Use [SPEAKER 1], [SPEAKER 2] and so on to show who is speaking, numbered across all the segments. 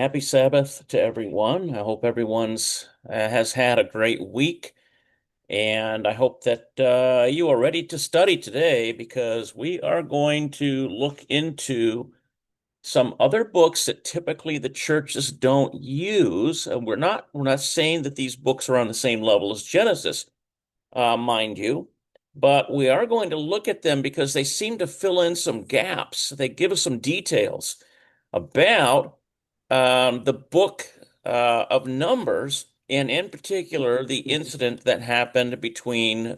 [SPEAKER 1] Happy Sabbath to everyone. I hope everyone's has had a great week, and I hope that you are ready to study today because we are going to look into some other books that typically the churches don't use. And we're not saying that these books are on the same level as Genesis, mind you, but we are going to look at them because they seem to fill in some gaps. They give us some details about the book of Numbers, and in particular, the incident that happened between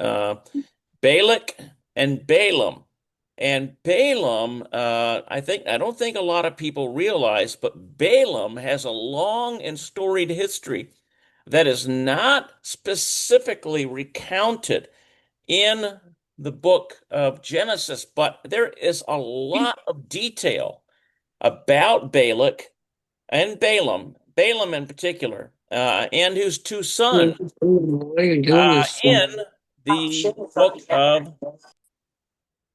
[SPEAKER 1] Balak and Balaam. And Balaam, I don't think a lot of people realize, but Balaam has a long and storied history that is not specifically recounted in the book of Genesis, but there is a lot of detail about Balak and Balaam in particular, and his two sons in the book of,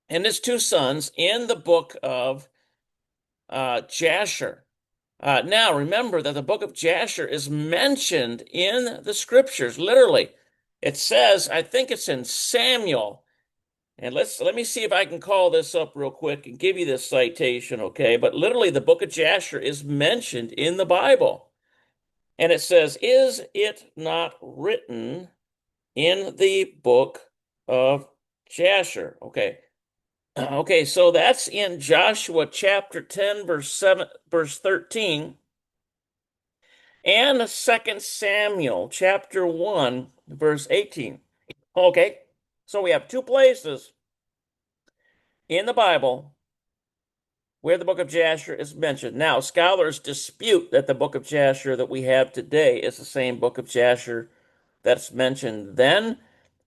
[SPEAKER 1] and his two sons in the book of Jasher. Now, remember that the book of Jasher is mentioned in the scriptures, literally. It says, I think it's in Samuel. And let me see if I can call this up real quick and give you this citation, okay? But literally, the book of Jasher is mentioned in the Bible. And it says, is it not written in the book of Jasher? Okay. Okay, so that's in Joshua chapter 10, verse 13, and 2 Samuel chapter 1, verse 18. Okay, so we have two places in the Bible where the book of Jasher is mentioned. Now, scholars dispute that the book of Jasher that we have today is the same book of Jasher that's mentioned then,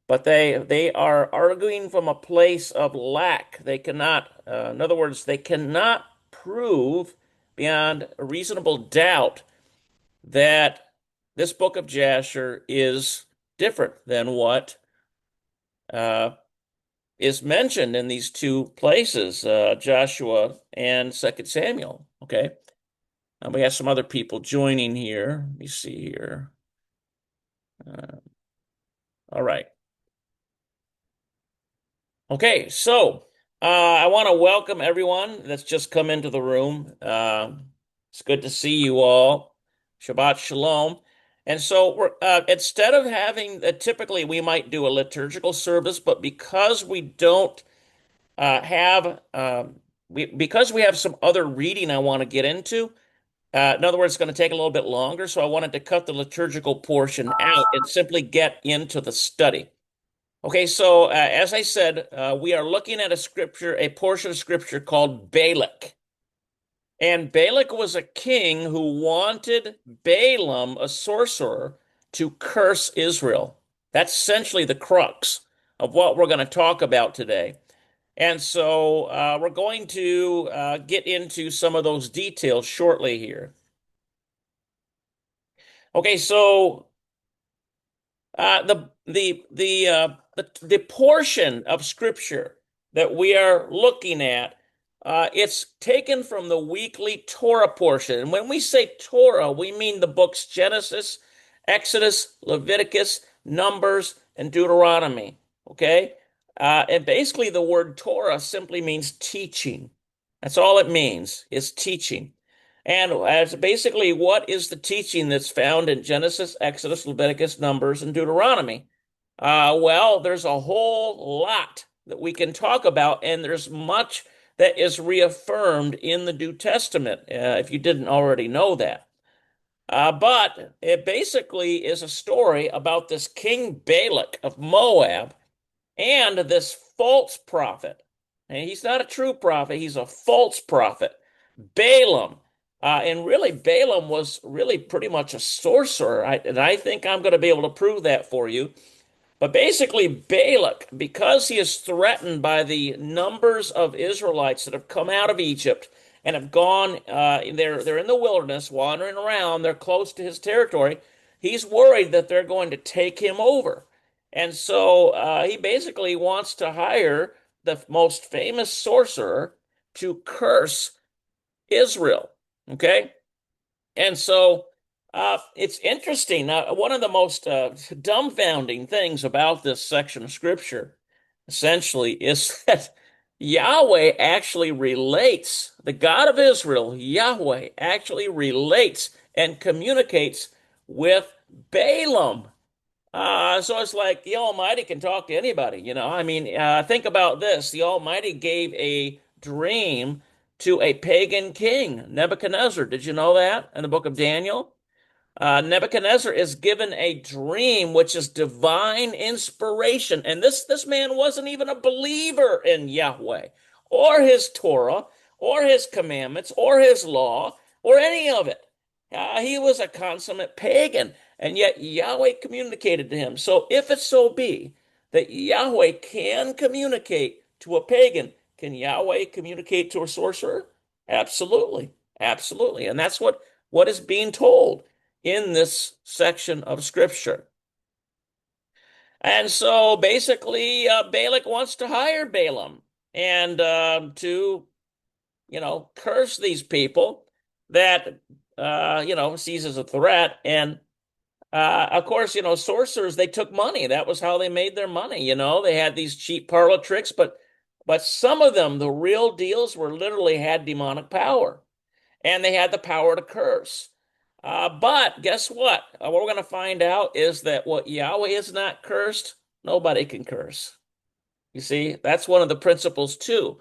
[SPEAKER 1] but they are arguing from a place of lack. They cannot, in other words, they cannot prove beyond a reasonable doubt that this book of Jasher is different than what uh, is mentioned in these two places, Joshua and Second Samuel. Okay. We have some other people joining here. Let me see here. Uh, all right. Okay, so I want to welcome everyone that's just come into the room. It's good to see you all. Shabbat Shalom. And so instead of having typically we might do a liturgical service, but because we don't have because we have some other reading I want to get into. In other words, it's going to take a little bit longer, so I wanted to cut the liturgical portion out and simply get into the study. Okay, so as I said, we are looking at a portion of scripture called Balak. And Balak was a king who wanted Balaam, a sorcerer, to curse Israel. That's essentially the crux of what we're going to talk about today. And so we're going to get into some of those details shortly here. Okay, so the portion of scripture that we are looking at, it's taken from the weekly Torah portion. And when we say Torah, we mean the books Genesis, Exodus, Leviticus, Numbers, and Deuteronomy. Okay? And basically, the word Torah simply means teaching. That's all it means, is teaching. And as basically, what is the teaching that's found in Genesis, Exodus, Leviticus, Numbers, and Deuteronomy? Well, there's a whole lot that we can talk about, and there's much that is reaffirmed in the New Testament, if you didn't already know that. But it basically is a story about this King Balak of Moab and this false prophet. And he's not a true prophet, he's a false prophet, Balaam. And really, Balaam was really pretty much a sorcerer. And I think I'm going to be able to prove that for you. But basically, Balak, because he is threatened by the numbers of Israelites that have come out of Egypt and have gone, they're in the wilderness, wandering around, they're close to his territory. He's worried that they're going to take him over. And so he basically wants to hire the most famous sorcerer to curse Israel. Okay? And so it's interesting. One of the most dumbfounding things about this section of scripture, essentially, is that Yahweh actually relates, the God of Israel, Yahweh, actually relates and communicates with Balaam. So it's like the Almighty can talk to anybody, you know. I mean, think about this. The Almighty gave a dream to a pagan king, Nebuchadnezzar. Did you know that in the book of Daniel? Nebuchadnezzar is given a dream, which is divine inspiration. And this man wasn't even a believer in Yahweh or his Torah or his commandments or his law or any of it. He was a consummate pagan, and yet Yahweh communicated to him. So if it so be that Yahweh can communicate to a pagan, can Yahweh communicate to a sorcerer? Absolutely. Absolutely. And that's what is being told in this section of scripture. And so basically, Balak wants to hire Balaam and to, curse these people that, sees as a threat. And of course, sorcerers, they took money. That was how they made their money. They had these cheap parlor tricks, but some of them, the real deals, were literally had demonic power, and they had the power to curse. But guess what? What we're going to find out is that what Yahweh is not cursed, nobody can curse. You see, that's one of the principles too.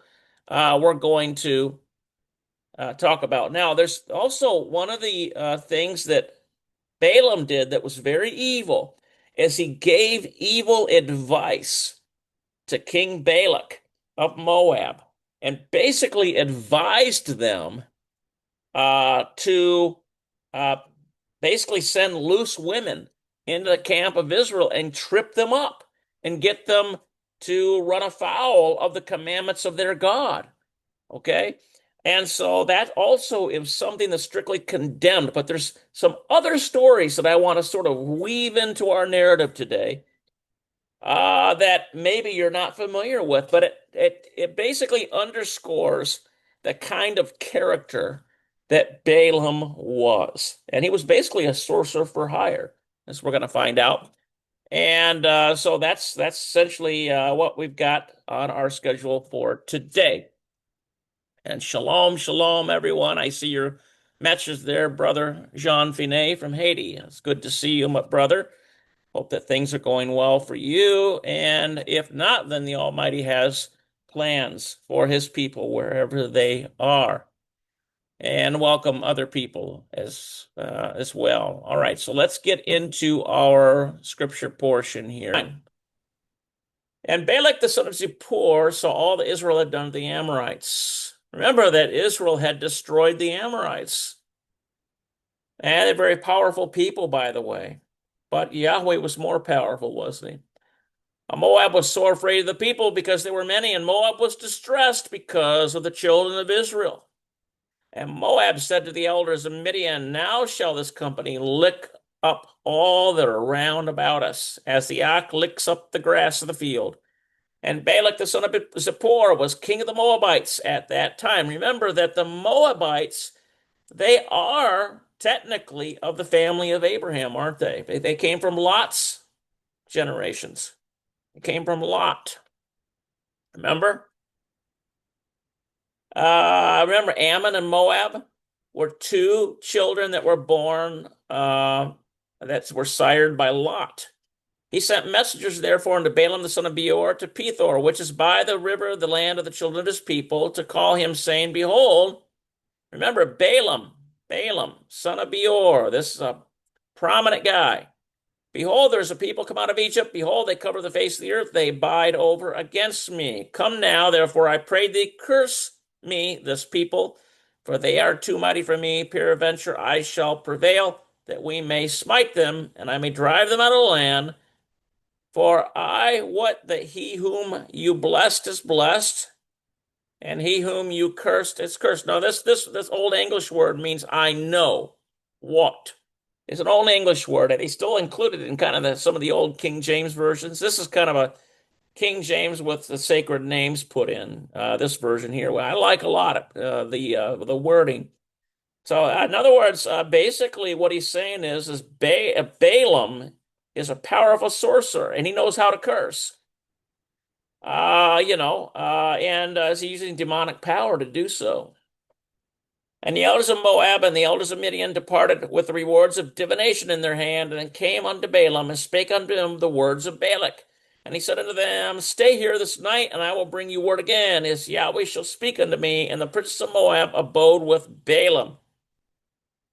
[SPEAKER 1] We're going to talk about now. There's also one of the things that Balaam did that was very evil, is he gave evil advice to King Balak of Moab, and basically advised them to basically send loose women into the camp of Israel and trip them up and get them to run afoul of the commandments of their God. Okay? And so that also is something that's strictly condemned. But there's some other stories that I want to sort of weave into our narrative today that maybe you're not familiar with, but it basically underscores the kind of character that Balaam was. And he was basically a sorcerer for hire, as we're going to find out. And so that's essentially what we've got on our schedule for today. And shalom, shalom, everyone. I see your message there, brother Jean Finet from Haiti. It's good to see you, my brother. Hope that things are going well for you. And if not, then the Almighty has plans for his people wherever they are. And welcome other people as well. All right, so let's get into our scripture portion here. And Balak the son of Zippor saw all that Israel had done to the Amorites. Remember that Israel had destroyed the Amorites. And they're very powerful people, by the way. But Yahweh was more powerful, wasn't he? Moab was sore afraid of the people because there were many, and Moab was distressed because of the children of Israel. And Moab said to the elders of Midian, now shall this company lick up all that are round about us, as the ox licks up the grass of the field. And Balak the son of Zippor was king of the Moabites at that time. Remember that the Moabites, they are technically of the family of Abraham, aren't they? They came from Lot's generations. They came from Lot. Remember? Remember Ammon and Moab were two children that were born, that were sired by Lot. He sent messengers, therefore, unto Balaam the son of Beor to Pethor, which is by the river, the land of the children of his people, to call him, saying, behold, remember Balaam, son of Beor. This is a prominent guy. Behold, there's a people come out of Egypt. Behold, they cover the face of the earth. They abide over against me. Come now, therefore, I pray thee, curse me, this people, for they are too mighty for me. Peradventure I shall prevail, that we may smite them, and I may drive them out of the land. For I wot that he whom you blessed is blessed, and he whom you cursed is cursed. Now, this old English word means I know what. It's an old English word, and they still included it in kind of some of the old King James versions. This is kind of a King James with the sacred names put in, this version here. Well, I like a lot of the wording. So, in other words, basically what he's saying is Balaam is a powerful sorcerer and he knows how to curse. And is using demonic power to do so. And the elders of Moab and the elders of Midian departed with the rewards of divination in their hand, and came unto Balaam and spake unto him the words of Balak. And he said unto them, Stay here this night, and I will bring you word again, as Yahweh shall speak unto me. And the princes of Moab abode with Balaam.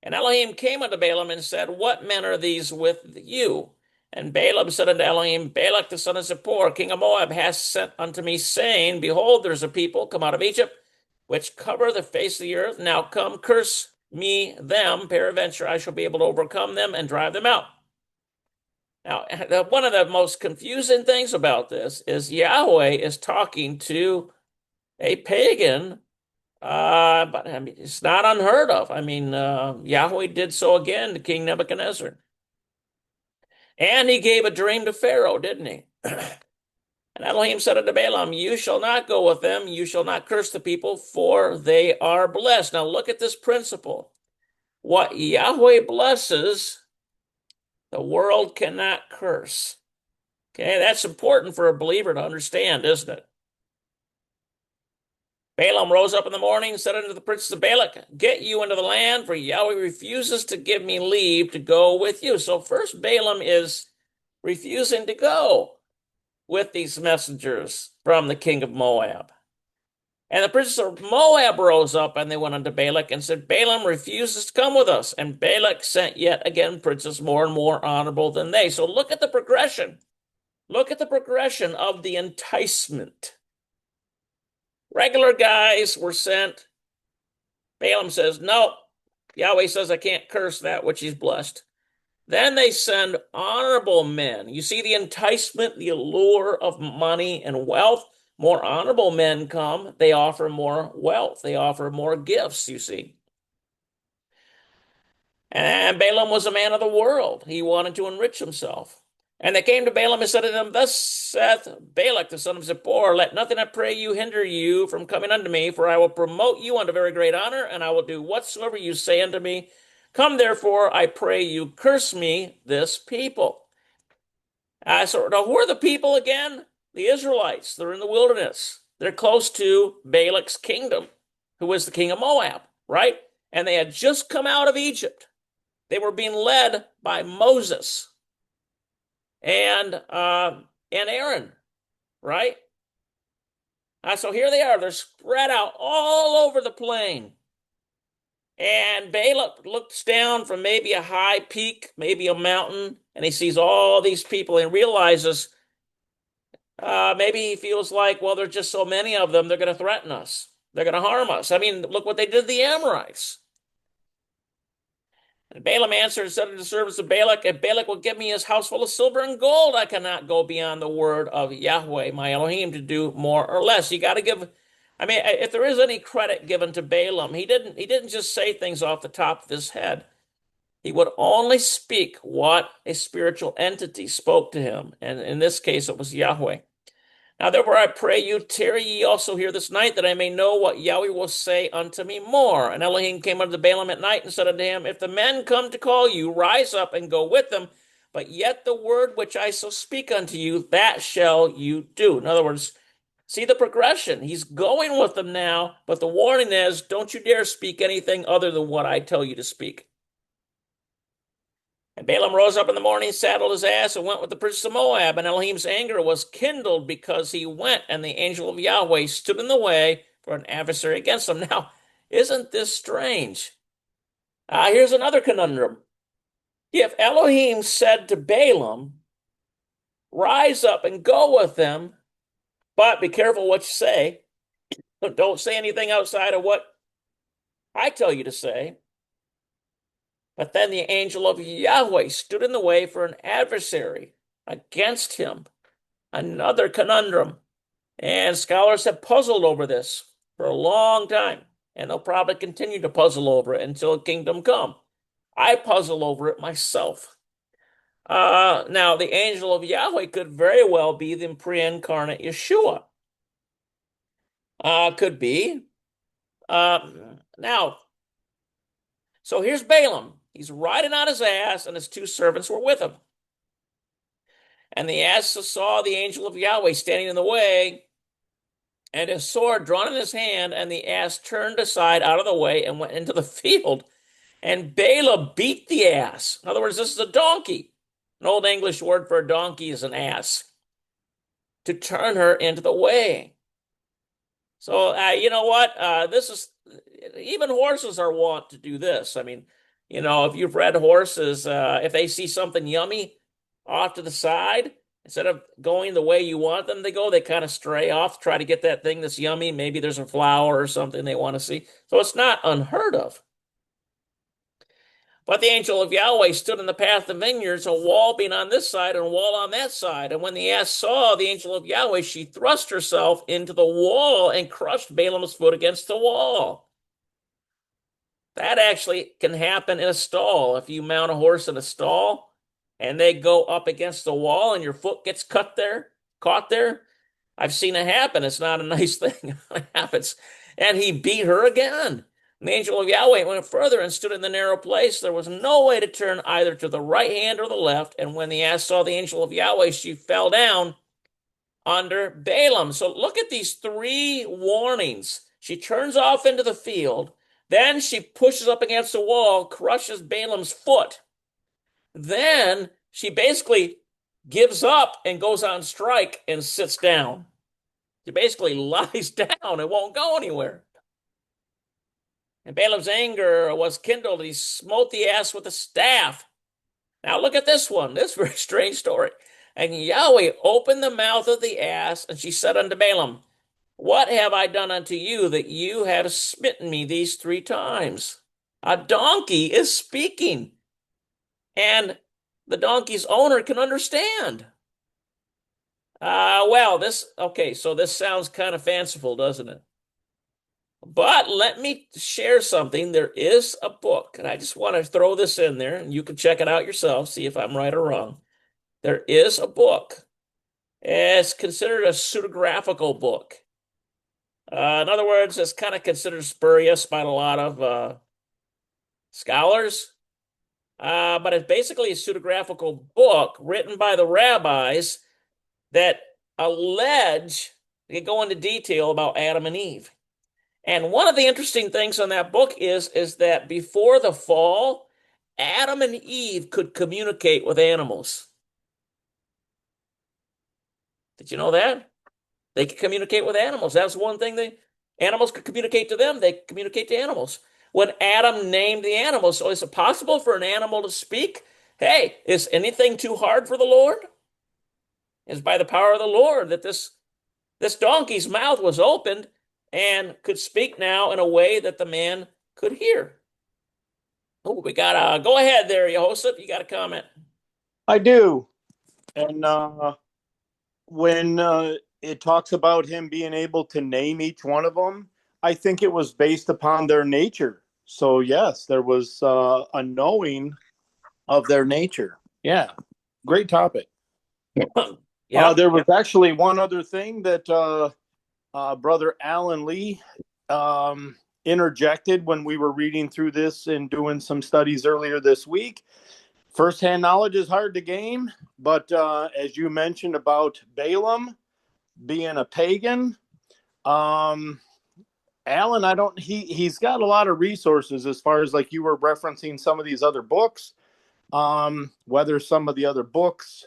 [SPEAKER 1] And Elohim came unto Balaam and said, What men are these with you? And Balaam said unto Elohim, Balak the son of Zippor, king of Moab, hath sent unto me, saying, Behold, there is a people come out of Egypt, which cover the face of the earth. Now come, curse me them, peradventure I shall be able to overcome them and drive them out. Now, one of the most confusing things about this is Yahweh is talking to a pagan, but I mean, it's not unheard of. I mean, Yahweh did so again to King Nebuchadnezzar. And he gave a dream to Pharaoh, didn't he? And Elohim said unto Balaam, You shall not go with them, you shall not curse the people, for they are blessed. Now look at this principle. What Yahweh blesses, the world cannot curse. Okay, that's important for a believer to understand, isn't it? Balaam rose up in the morning and said unto the princes of Balak, Get you into the land, for Yahweh refuses to give me leave to go with you. So first Balaam is refusing to go with these messengers from the king of Moab. And the princes of Moab rose up and they went unto Balak and said, Balaam refuses to come with us. And Balak sent yet again princes more and more honorable than they. So look at the progression. Look at the progression of the enticement. Regular guys were sent. Balaam says, No, Yahweh says I can't curse that which he's blessed. Then they send honorable men. You see the enticement, the allure of money and wealth. More honorable men come. They offer more wealth. They offer more gifts, you see. And Balaam was a man of the world. He wanted to enrich himself. And they came to Balaam and said to them, Thus saith Balak the son of Zippor, Let nothing, I pray you, hinder you from coming unto me, for I will promote you unto very great honor, and I will do whatsoever you say unto me. Come therefore, I pray you, curse me this people. So now who are the people again? The Israelites. They're in the wilderness. They're close to Balak's kingdom, who was the king of Moab, right? And they had just come out of Egypt. They were being led by Moses and Aaron, right? So here they are. They're spread out all over the plain. And Balak looks down from maybe a high peak, maybe a mountain, and he sees all these people and realizes maybe he feels like, well, there's just so many of them, they're going to threaten us. They're going to harm us. I mean, look what they did to the Amorites. And Balaam answered and said to the servants of Balak, If Balak will give me his house full of silver and gold, I cannot go beyond the word of Yahweh, my Elohim, to do more or less. You got to give, I mean, if there is any credit given to Balaam, he didn't just say things off the top of his head. He would only speak what a spiritual entity spoke to him. And in this case, it was Yahweh. Now therefore I pray you, tarry ye also here this night, that I may know what Yahweh will say unto me more. And Elohim came unto Balaam at night and said unto him, If the men come to call you, rise up and go with them. But yet the word which I shall speak unto you, that shall you do. In other words, see the progression. He's going with them now, but the warning is, don't you dare speak anything other than what I tell you to speak. And Balaam rose up in the morning, saddled his ass, and went with the princes of Moab. And Elohim's anger was kindled because he went, and the angel of Yahweh stood in the way for an adversary against him. Now, isn't this strange? Here's another conundrum. If Elohim said to Balaam, Rise up and go with them, but be careful what you say, don't say anything outside of what I tell you to say. But then the angel of Yahweh stood in the way for an adversary against him. Another conundrum. And scholars have puzzled over this for a long time, and they'll probably continue to puzzle over it until kingdom come. I puzzle over it myself. Now, the angel of Yahweh could very well be the pre-incarnate Yeshua. Could be. Now, So here's Balaam. He's riding on his ass, and his two servants were with him. And the ass saw the angel of Yahweh standing in the way, and his sword drawn in his hand, and the ass turned aside out of the way and went into the field. And Balaam beat the ass. In other words, this is a donkey. An old English word for a donkey is an ass. To turn her into the way. So, you know what? This is, even horses are wont to do this. I mean, if you've read horses, if they see something yummy off to the side, instead of going the way you want them to go, they kind of stray off, try to get that thing that's yummy. Maybe there's a flower or something they want to see. So it's not unheard of. But the angel of Yahweh stood in the path of vineyards, a wall being on this side and a wall on that side. And when the ass saw the angel of Yahweh, she thrust herself into the wall and crushed Balaam's foot against the wall. That actually can happen in a stall. If you mount a horse in a stall and they go up against the wall and your foot gets caught there, I've seen it happen. It's not a nice thing. It happens. And he beat her again. And the angel of Yahweh went further and stood in the narrow place. There was no way to turn either to the right hand or the left. And when the ass saw the angel of Yahweh, she fell down under Balaam. So look at these three warnings. She turns off into the field. Then she pushes up against the wall, crushes Balaam's foot. Then she basically gives up and goes on strike and sits down. She basically lies down and won't go anywhere. And Balaam's anger was kindled. He smote the ass with a staff. Now look at this one. This very strange story. And Yahweh opened the mouth of the ass, and she said unto Balaam, what have I done unto you that you have smitten me these 3 times? A donkey is speaking, and the donkey's owner can understand. So this sounds kind of fanciful, doesn't it? But let me share something. There is a book, and I just want to throw this in there, and you can check it out yourself, see if I'm right or wrong. There is a book. It's considered a pseudographical book. In other words, it's kind of considered spurious by a lot of scholars. But it's basically a pseudographical book written by the rabbis that allege, they go into detail about Adam and Eve. And one of the interesting things on that book is that before the fall, Adam and Eve could communicate with animals. Did you know that? They could communicate with animals. That's one thing animals could communicate to them. They communicate to animals. When Adam named the animals, so is it possible for an animal to speak? Hey, is anything too hard for the Lord? It's by the power of the Lord that this donkey's mouth was opened and could speak now in a way that the man could hear. Oh, we got go ahead there, Yehoshua. You got a comment?
[SPEAKER 2] I do. And when it talks about him being able to name each one of them, I think it was based upon their nature. So yes, there was a knowing of their nature. Yeah, great topic.
[SPEAKER 1] Yeah.
[SPEAKER 2] There was actually one other thing that Brother Alan Lee interjected when we were reading through this and doing some studies earlier this week. First-hand knowledge is hard to gain, but as you mentioned about Balaam being a pagan, Alan, he's got a lot of resources as far as like you were referencing some of these other books, whether some of the other books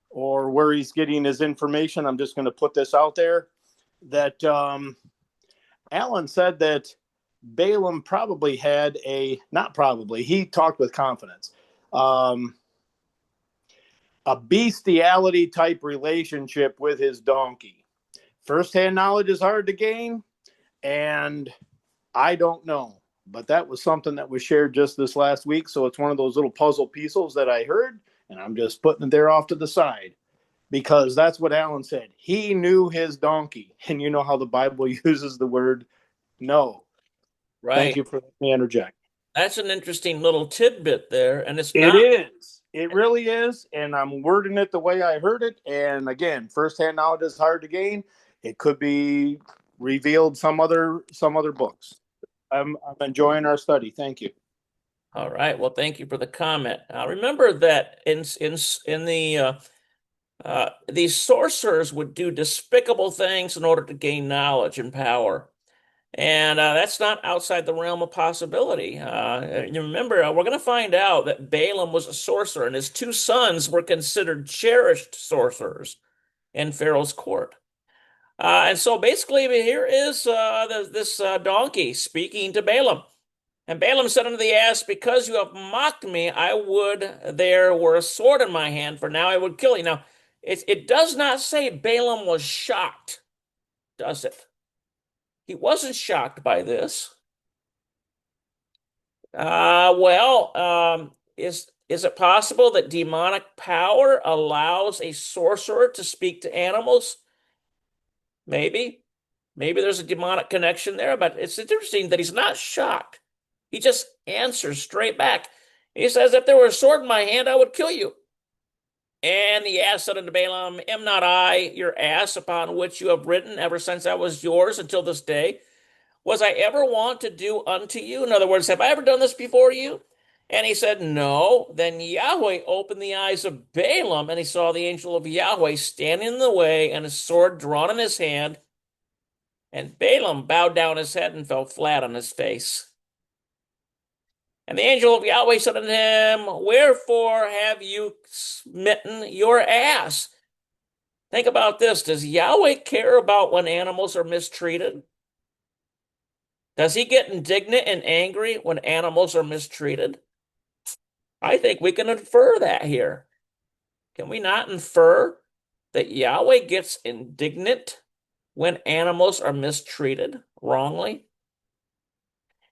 [SPEAKER 2] or where he's getting his information. I'm just going to put this out there that Alan said that Balaam probably had he talked with confidence, a bestiality type relationship with his donkey. First-hand knowledge is hard to gain, and I don't know, but that was something that was shared just this last week. So it's one of those little puzzle pieces that I heard, and I'm just putting it there off to the side because that's what Alan said. He knew his donkey, and you know how the Bible uses the word know.
[SPEAKER 1] Right.
[SPEAKER 2] Thank you for letting me interject.
[SPEAKER 1] That's an interesting little tidbit there, and
[SPEAKER 2] It is. It really is, and I'm wording it the way I heard it. And again, first-hand knowledge is hard to gain. It could be revealed some other books. I'm enjoying our study. Thank you.
[SPEAKER 1] All right. Well, thank you for the comment. Remember that in these sorcerers would do despicable things in order to gain knowledge and power. And that's not outside the realm of possibility. You remember, we're going to find out that Balaam was a sorcerer, and his two sons were considered cherished sorcerers in Pharaoh's court. And so basically, here is this donkey speaking to Balaam. And Balaam said unto the ass, because you have mocked me, I would there were a sword in my hand, for now I would kill you. Now, it does not say Balaam was shocked, does it? He wasn't shocked by this. Is it possible that demonic power allows a sorcerer to speak to animals? Maybe. Maybe there's a demonic connection there, but it's interesting that he's not shocked. He just answers straight back. He says, if there were a sword in my hand, I would kill you. And the ass said unto Balaam, am not I your ass upon which you have ridden ever since I was yours until this day? Was I ever wont to do unto you? In other words, have I ever done this before you? And he said, no. Then Yahweh opened the eyes of Balaam, and he saw the angel of Yahweh standing in the way, and his sword drawn in his hand. And Balaam bowed down his head and fell flat on his face. And the angel of Yahweh said unto him, wherefore have you smitten your ass? Think about this. Does Yahweh care about when animals are mistreated? Does he get indignant and angry when animals are mistreated? I think we can infer that here. Can we not infer that Yahweh gets indignant when animals are mistreated wrongly?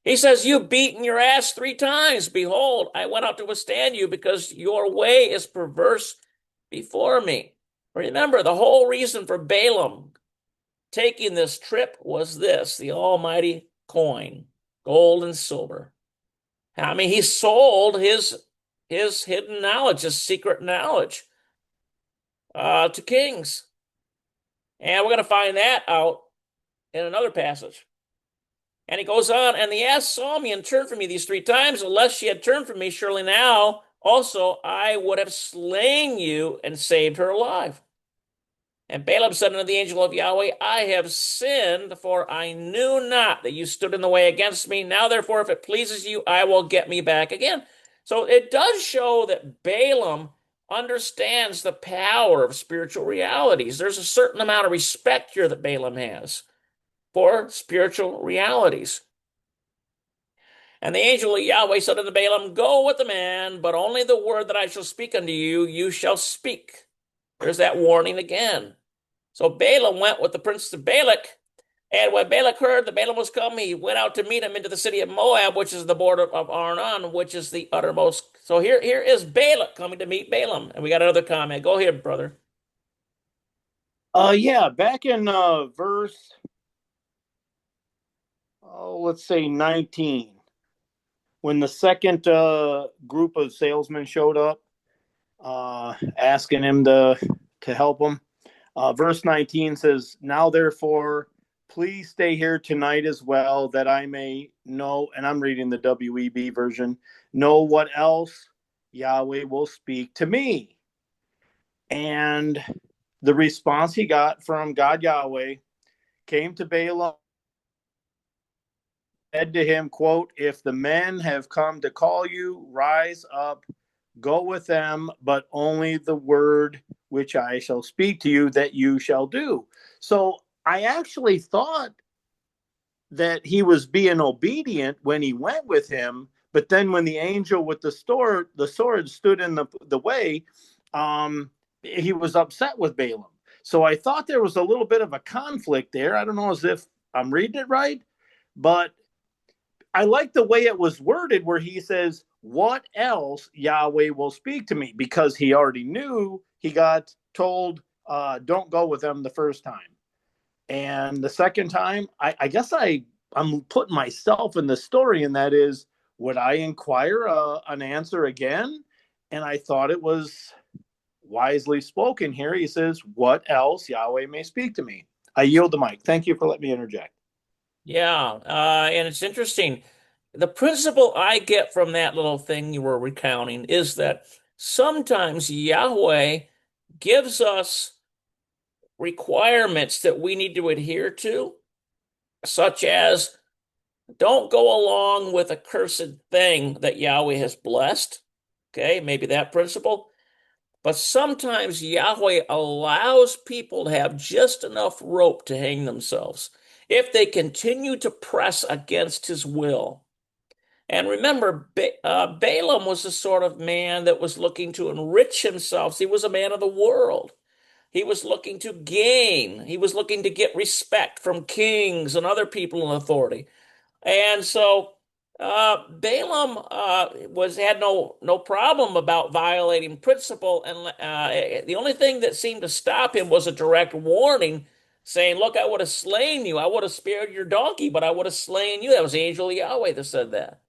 [SPEAKER 1] He says, you've beaten your ass 3 times. Behold, I went out to withstand you because your way is perverse before me. Remember, the whole reason for Balaam taking this trip was this, the almighty coin, gold and silver. I mean, he sold his hidden knowledge, his secret knowledge, to kings. And we're going to find that out in another passage. And he goes on, and the ass saw me and turned from me these 3 times. Unless she had turned from me, surely now also I would have slain you and saved her alive. And Balaam said unto the angel of Yahweh, I have sinned, for I knew not that you stood in the way against me. Now, therefore, if it pleases you, I will get me back again. So it does show that Balaam understands the power of spiritual realities. There's a certain amount of respect here that Balaam has for spiritual realities. And the angel of Yahweh said unto Balaam, go with the man, but only the word that I shall speak unto you, you shall speak. There's that warning again. So Balaam went with the prince of Balak, and when Balak heard that Balaam was come, he went out to meet him into the city of Moab, which is the border of Arnon, which is the uttermost. So here is Balak coming to meet Balaam. And we got another comment. Go ahead, brother.
[SPEAKER 2] Yeah, back in verse, let's say 19, when the second group of salesmen showed up, asking him to help them. Verse 19 says, now therefore, please stay here tonight as well, that I may know, and I'm reading the WEB version, know what else Yahweh will speak to me. And the response he got from God Yahweh came to Balaam, said to him, quote, if the men have come to call you, rise up, go with them, but only the word which I shall speak to you that you shall do. So I actually thought that he was being obedient when he went with him, but then when the angel with the sword stood in the way, he was upset with Balaam. So I thought there was a little bit of a conflict there. I don't know as if I'm reading it right, but I like the way it was worded where he says, what else Yahweh will speak to me? Because he already knew he got told, don't go with them the first time. And the second time, I guess I'm putting myself in the story, and that is, would I inquire an answer again? And I thought it was wisely spoken here. He says, what else Yahweh may speak to me? I yield the mic. Thank you for letting me interject.
[SPEAKER 1] Yeah, and it's interesting. the principle I get from that little thing you were recounting is that sometimes Yahweh gives us requirements that we need to adhere to, such as don't go along with a cursed thing that Yahweh has blessed. Okay, maybe that principle. But sometimes Yahweh allows people to have just enough rope to hang themselves if they continue to press against his will. And remember, Balaam was the sort of man that was looking to enrich himself. He was a man of the world. He was looking to gain. He was looking to get respect from kings and other people in authority. And so Balaam was had no problem about violating principle, and the only thing that seemed to stop him was a direct warning, saying, "Look, I would have slain you. I would have spared your donkey, but I would have slain you." That was the angel of Yahweh that said that.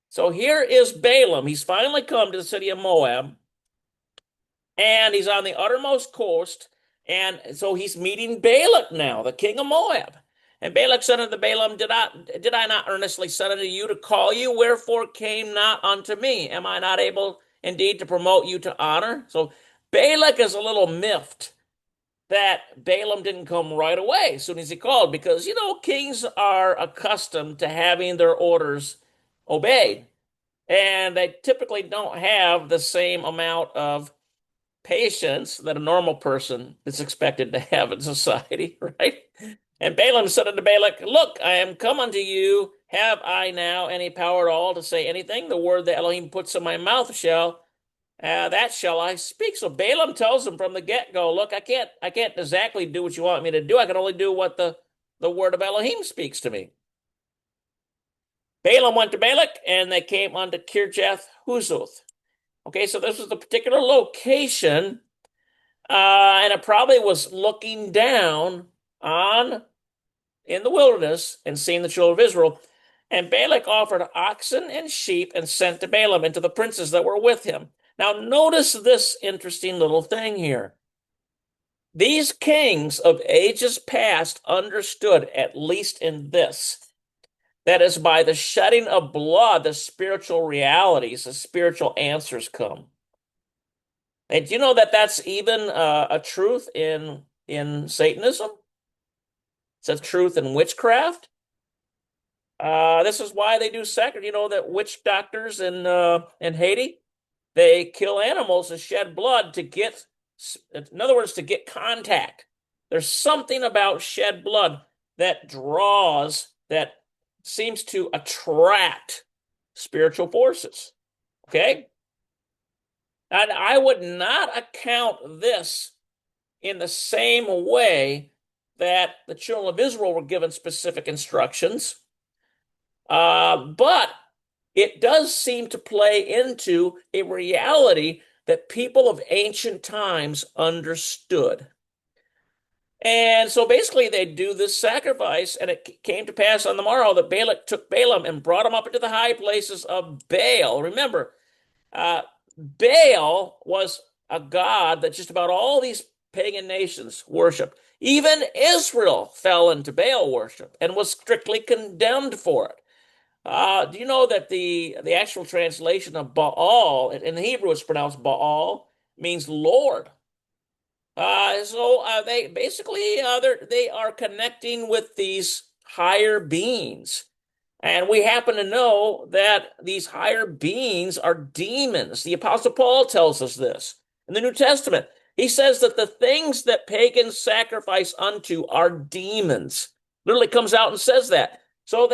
[SPEAKER 1] So here is Balaam. He's finally come to the city of Moab, and he's on the uttermost coast. And so he's meeting Balak now, the king of Moab. And Balak said unto Balaam, did I not earnestly send unto you to call you? Wherefore came not unto me? Am I not able indeed to promote you to honor? So Balak is a little miffed that Balaam didn't come right away as soon as he called, because, kings are accustomed to having their orders obeyed. And they typically don't have the same amount of patience that a normal person is expected to have in society, right? And Balaam said unto Balak, Look, I am come unto you. Have I now any power at all to say anything? The word that Elohim puts in my mouth that shall I speak. So Balaam tells him from the get-go, look, I can't exactly do what you want me to do. I can only do what the word of Elohim speaks to me. Balaam went to Balak, and they came unto Kirjath Huzoth. Okay, so this was the particular location, and it probably was looking down on in the wilderness and seeing the children of Israel. And Balak offered oxen and sheep and sent to Balaam and to the princes that were with him. Now, notice this interesting little thing here. These kings of ages past understood, at least in this, that is by the shedding of blood, the spiritual realities, the spiritual answers come. And do you know that that's even a truth in Satanism? It's a truth in witchcraft. This is why they do sacrifice. You know that witch doctors in Haiti, they kill animals and shed blood to get, in other words, to get contact. There's something about shed blood that draws, that seems to attract spiritual forces. Okay? And I would not account this in the same way that the children of Israel were given specific instructions. But it does seem to play into a reality that people of ancient times understood. And so basically they do this sacrifice, and it came to pass on the morrow that Balak took Balaam and brought him up into the high places of Baal. Remember, Baal was a god that just about all these pagan nations worshiped. Even Israel fell into Baal worship and was strictly condemned for it. Do you know that the actual translation of Baal in Hebrew is pronounced Baal, means Lord? So they basically they are connecting with these higher beings. And we happen to know that these higher beings are demons. The Apostle Paul tells us this in the New Testament. He says that the things that pagans sacrifice unto are demons. Literally comes out and says that. So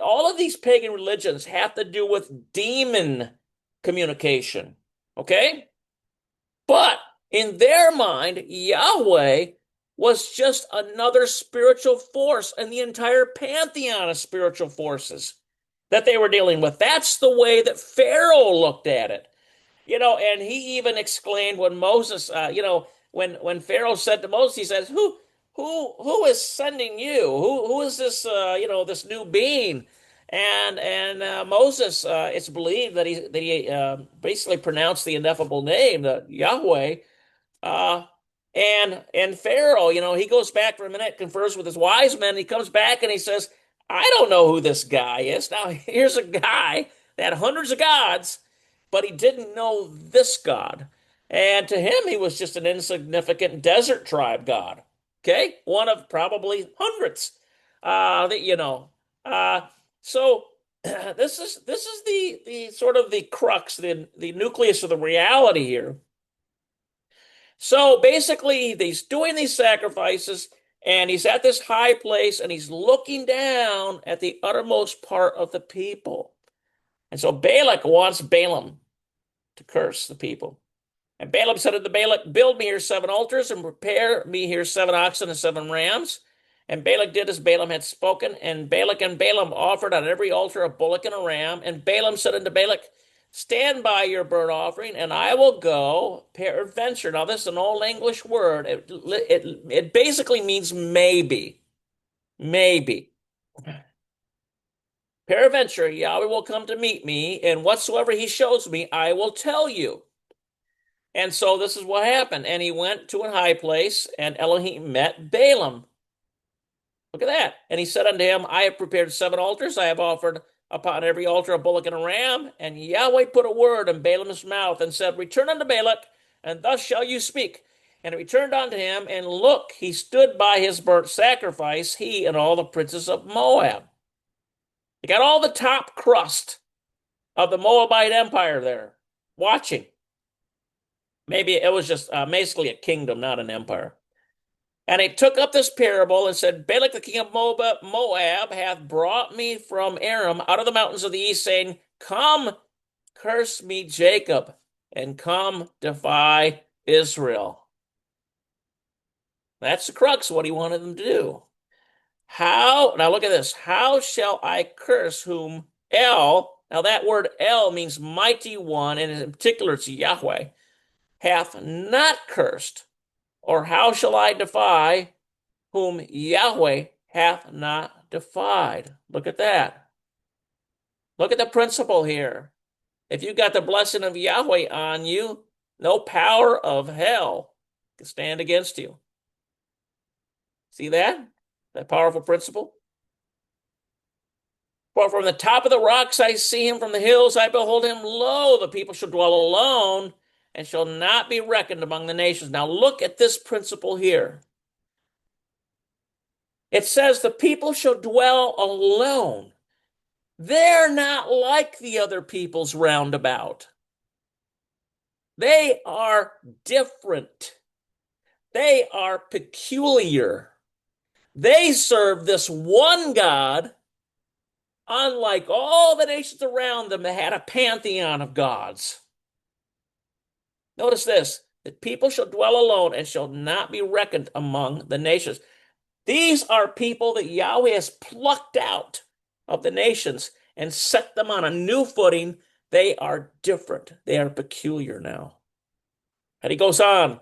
[SPEAKER 1] all of these pagan religions have to do with demon communication. Okay? But in their mind, Yahweh was just another spiritual force in the entire pantheon of spiritual forces that they were dealing with. That's the way that Pharaoh looked at it. And he even exclaimed when Moses, when Pharaoh said to Moses, he says, who is sending you? Who is this, this new being? And Moses, it's believed that he basically pronounced the ineffable name, the Yahweh. Uh, and Pharaoh, he goes back for a minute, confers with his wise men. He comes back and he says, I don't know who this guy is. Now, here's a guy that had hundreds of gods, but he didn't know this God. And to him, he was just an insignificant desert tribe god. Okay? One of probably hundreds. That you know. Uh, so this is the sort of the crux, the nucleus of the reality here. So basically, he's doing these sacrifices, and he's at this high place, and he's looking down at the uttermost part of the people. And so Balak wants Balaam to curse the people. And Balaam said unto Balak, build me here 7 altars, and prepare me here 7 oxen and 7 rams. And Balak did as Balaam had spoken, and Balak and Balaam offered on every altar a bullock and a ram. And Balaam said unto Balak, stand by your burnt offering, and I will go peradventure. Now, this is an old English word. It basically means maybe. Maybe. Peradventure, Yahweh will come to meet me, and whatsoever he shows me, I will tell you. And so this is what happened. And he went to a high place, and Elohim met Balaam. Look at that. And he said unto him, I have prepared 7 altars. I have offered upon every altar a bullock and a ram. And Yahweh put a word in Balaam's mouth and said, return unto Balak, and thus shall you speak. And he returned unto him, and look, he stood by his burnt sacrifice, he and all the princes of Moab. He got all the top crust of the Moabite Empire there watching. Maybe it was just basically a kingdom, not an empire. And he took up this parable and said, Balak the king of Moab hath brought me from Aram out of the mountains of the east, saying, come, curse me Jacob, and come, defy Israel. That's the crux of what he wanted them to do. How, now look at this, how shall I curse whom El, now that word El means mighty one, and in particular it's Yahweh, hath not cursed, or how shall I defy whom Yahweh hath not defied? Look at that. Look at the principle here. If you got the blessing of Yahweh on you, no power of hell can stand against you. See that? That powerful principle? For from the top of the rocks I see him, from the hills I behold him. Lo, the people shall dwell alone, and shall not be reckoned among the nations. Now look at this principle here. It says the people shall dwell alone. They're not like the other peoples round about. They are different. They are peculiar. They serve this one God, unlike all the nations around them that had a pantheon of gods. Notice this, that people shall dwell alone and shall not be reckoned among the nations. These are people that Yahweh has plucked out of the nations and set them on a new footing. They are different. They are peculiar now. And he goes on.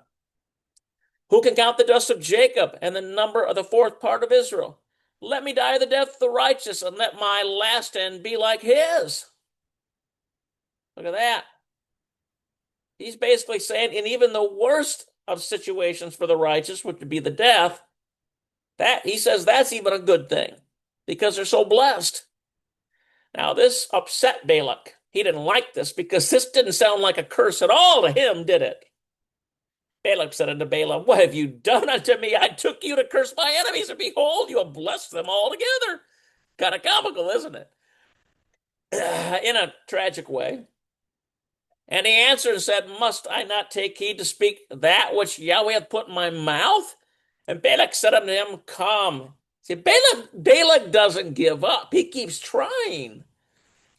[SPEAKER 1] Who can count the dust of Jacob and the number of the fourth part of Israel? Let me die the death of the righteous, and let my last end be like his. Look at that. He's basically saying, in even the worst of situations for the righteous, which would be the death, that he says that's even a good thing because they're so blessed. Now, this upset Balak. He didn't like this because this didn't sound like a curse at all to him, did it? Balak said unto Balaam, what have you done unto me? I took you to curse my enemies, and behold, you have blessed them all together. Kind of comical, isn't it? In a tragic way. And he answered and said, must I not take heed to speak that which Yahweh hath put in my mouth? And Balak said unto him, come. See, Balak doesn't give up. He keeps trying.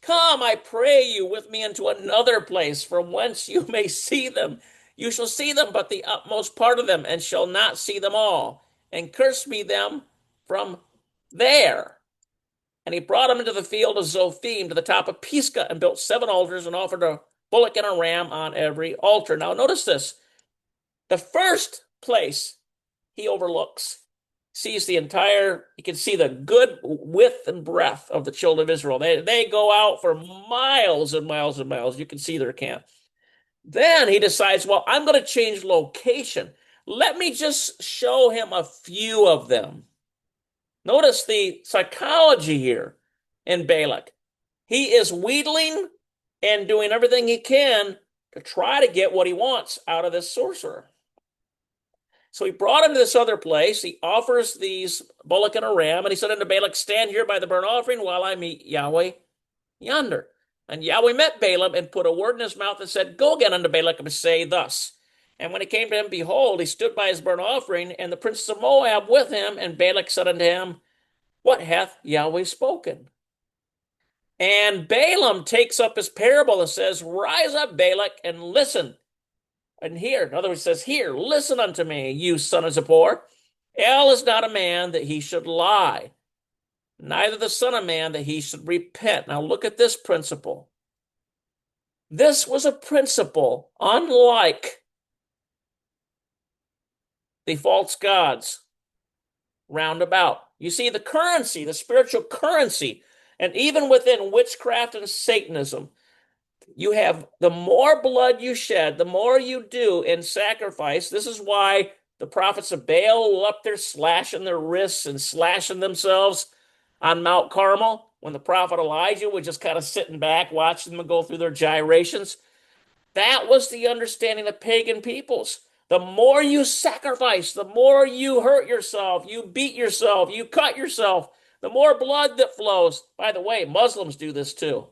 [SPEAKER 1] Come, I pray you, with me into another place from whence you may see them. You shall see them but the utmost part of them, and shall not see them all. And curse me them from there. And he brought him into the field of Zophim to the top of Pisgah, and built 7 altars, and offered a bullock and a ram on every altar. Now notice this. The first place he overlooks, sees the entire, you can see the good width and breadth of the children of Israel. They go out for miles and miles and miles. You can see their camp. Then he decides, well, I'm going to change location. Let me just show him a few of them. Notice the psychology here in Balak. He is wheedling and doing everything he can to try to get what he wants out of this sorcerer. So he brought him to this other place. He offers these bullock and a ram, and he said unto Balak, stand here by the burnt offering while I meet Yahweh yonder. And Yahweh met Balaam and put a word in his mouth and said, go again unto Balak and say thus. And when it came to him, behold, he stood by his burnt offering, and the princes of Moab with him. And Balak said unto him, what hath Yahweh spoken? And Balaam takes up his parable and says, rise up, Balak, and listen. And hear. In other words, says, here, listen unto me, you son of Zippor. El is not a man that he should lie, neither the son of man that he should repent. Now look at this principle. This was a principle unlike the false gods roundabout. You see, the currency, the spiritual currency, and even within witchcraft and Satanism, you have the more blood you shed, the more you do in sacrifice. This is why the prophets of Baal were up there slashing their wrists and slashing themselves on Mount Carmel, when the prophet Elijah was just kind of sitting back, watching them go through their gyrations. That was the understanding of pagan peoples. The more you sacrifice, the more you hurt yourself, you beat yourself, you cut yourself, the more blood that flows. By the way, Muslims do this too.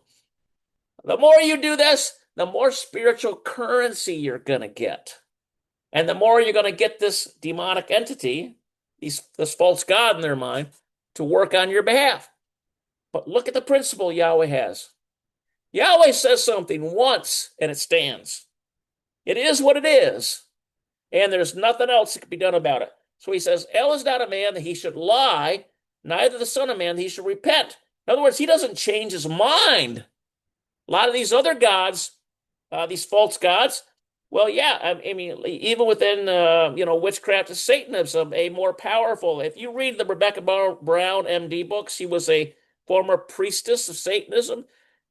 [SPEAKER 1] The more you do this, the more spiritual currency you're going to get. And the more you're going to get this demonic entity, this false god in their mind, to work on your behalf. But look at the principle Yahweh has. Yahweh says something once and it stands. It is what it is. And there's nothing else that can be done about it. So he says, El is not a man that he should lie, neither the son of man that he should repent. In other words, he doesn't change his mind. A lot of these other gods, these false gods, well, yeah, I mean, even within, witchcraft and Satanism, a more powerful. If you read the Rebecca Brown, MD books, she was a former priestess of Satanism.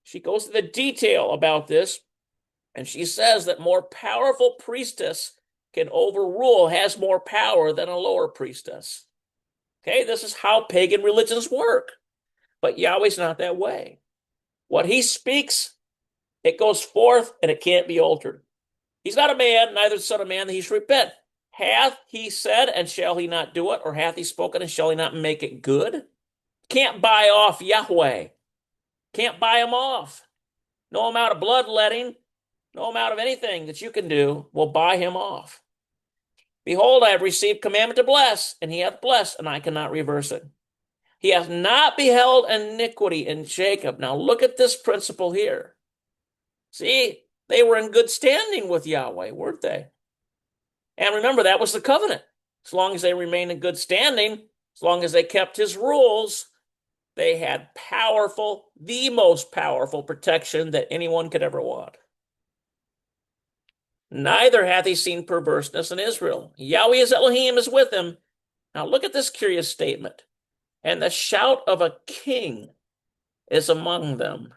[SPEAKER 1] She goes into detail about this, and she says that more powerful priestess can overrule, has more power than a lower priestess. Okay, this is how pagan religions work. But Yahweh's not that way. What he speaks, it goes forth and it can't be altered. He's not a man, neither the son of man that he should repent. Hath he said, and shall he not do it? Or hath he spoken, and shall he not make it good? Can't buy off Yahweh. Can't buy him off. No amount of bloodletting, no amount of anything that you can do will buy him off. Behold, I have received commandment to bless, and he hath blessed, and I cannot reverse it. He hath not beheld iniquity in Jacob. Now look at this principle here. See, they were in good standing with Yahweh, weren't they? And remember, that was the covenant. As long as they remained in good standing, as long as they kept his rules, they had the most powerful protection that anyone could ever want. Neither hath he seen perverseness in Israel. Yahweh is Elohim is with him. Now look at this curious statement. And the shout of a king is among them.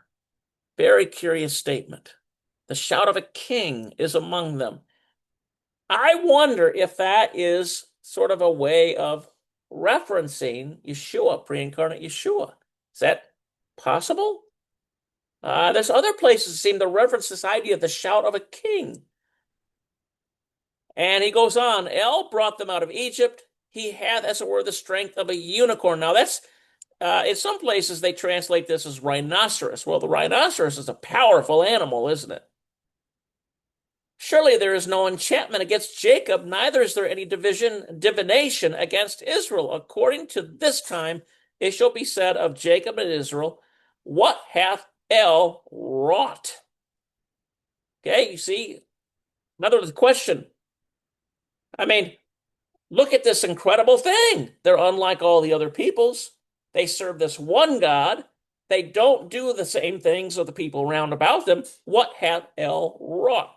[SPEAKER 1] Very curious statement. The shout of a king is among them. I wonder if that is sort of a way of referencing Yeshua, pre-incarnate Yeshua. Is that possible? There's other places that seem to reference this idea of the shout of a king. And he goes on, El brought them out of Egypt. He hath, as it were, the strength of a unicorn. Now that's, in some places they translate this as rhinoceros. Well, the rhinoceros is a powerful animal, isn't it? Surely there is no enchantment against Jacob, neither is there any divination against Israel. According to this time, it shall be said of Jacob and Israel, what hath El wrought? Okay, you see, another question. I mean, look at this incredible thing. They're unlike all the other peoples. They serve this one God. They don't do the same things of the people round about them. What hath El wrought?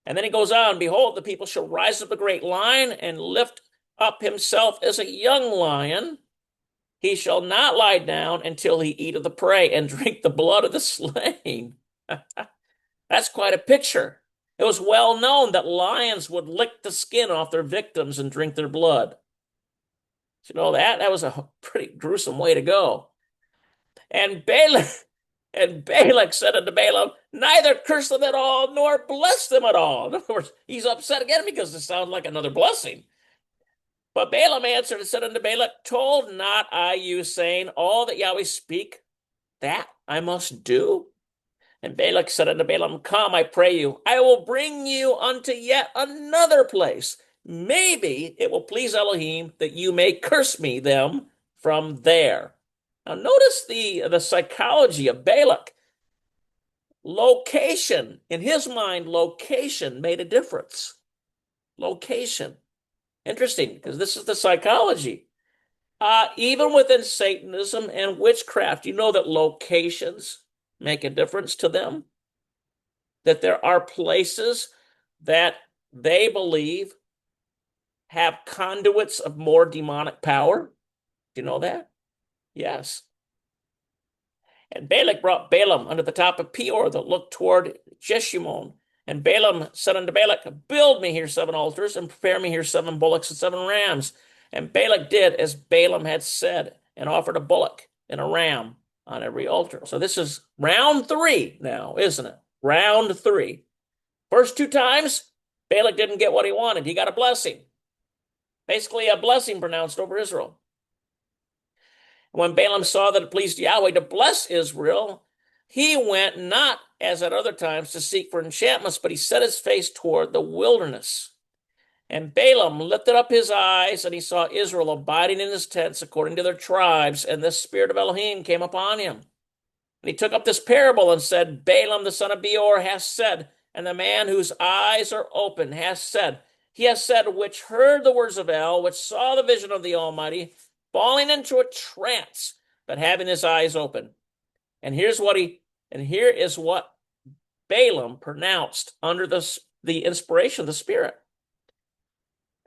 [SPEAKER 1] And then he goes on, behold, the people shall rise up a great lion and lift up himself as a young lion. He shall not lie down until he eat of the prey and drink the blood of the slain. That's quite a picture. It was well known that lions would lick the skin off their victims and drink their blood. You know that? That was a pretty gruesome way to go. And Balak and Balak said unto Balaam, neither curse them at all, nor bless them at all. In other words, he's upset again because this sounds like another blessing. But Balaam answered and said unto Balak, told not I you, saying, all that Yahweh speak, that I must do? And Balak said unto Balaam, come, I pray you, I will bring you unto yet another place. Maybe it will please Elohim that you may curse me them from there. Now notice the psychology of Balak. Location, in his mind, location made a difference. Location. Interesting, because this is the psychology. Even within Satanism and witchcraft, you know that locations make a difference to them. That there are places that they believe have conduits of more demonic power. Do you know that? Yes. And Balak brought Balaam unto the top of Peor that looked toward Jeshimon. And Balaam said unto Balak, build me here 7 altars, and prepare me here 7 bullocks and 7 rams. And Balak did as Balaam had said, and offered a bullock and a ram on every altar. So this is round 3 now, isn't it? Round 3. First 2 times, Balak didn't get what he wanted. He got a blessing. Basically, a blessing pronounced over Israel. When Balaam saw that it pleased Yahweh to bless Israel, he went not as at other times to seek for enchantments, but he set his face toward the wilderness. And Balaam lifted up his eyes, and he saw Israel abiding in his tents according to their tribes, and the spirit of Elohim came upon him. And he took up this parable and said, Balaam the son of Beor hath said, and the man whose eyes are open hath said, he has said, which heard the words of El, which saw the vision of the Almighty, falling into a trance, but having his eyes open. And here is what Balaam pronounced under the inspiration of the Spirit.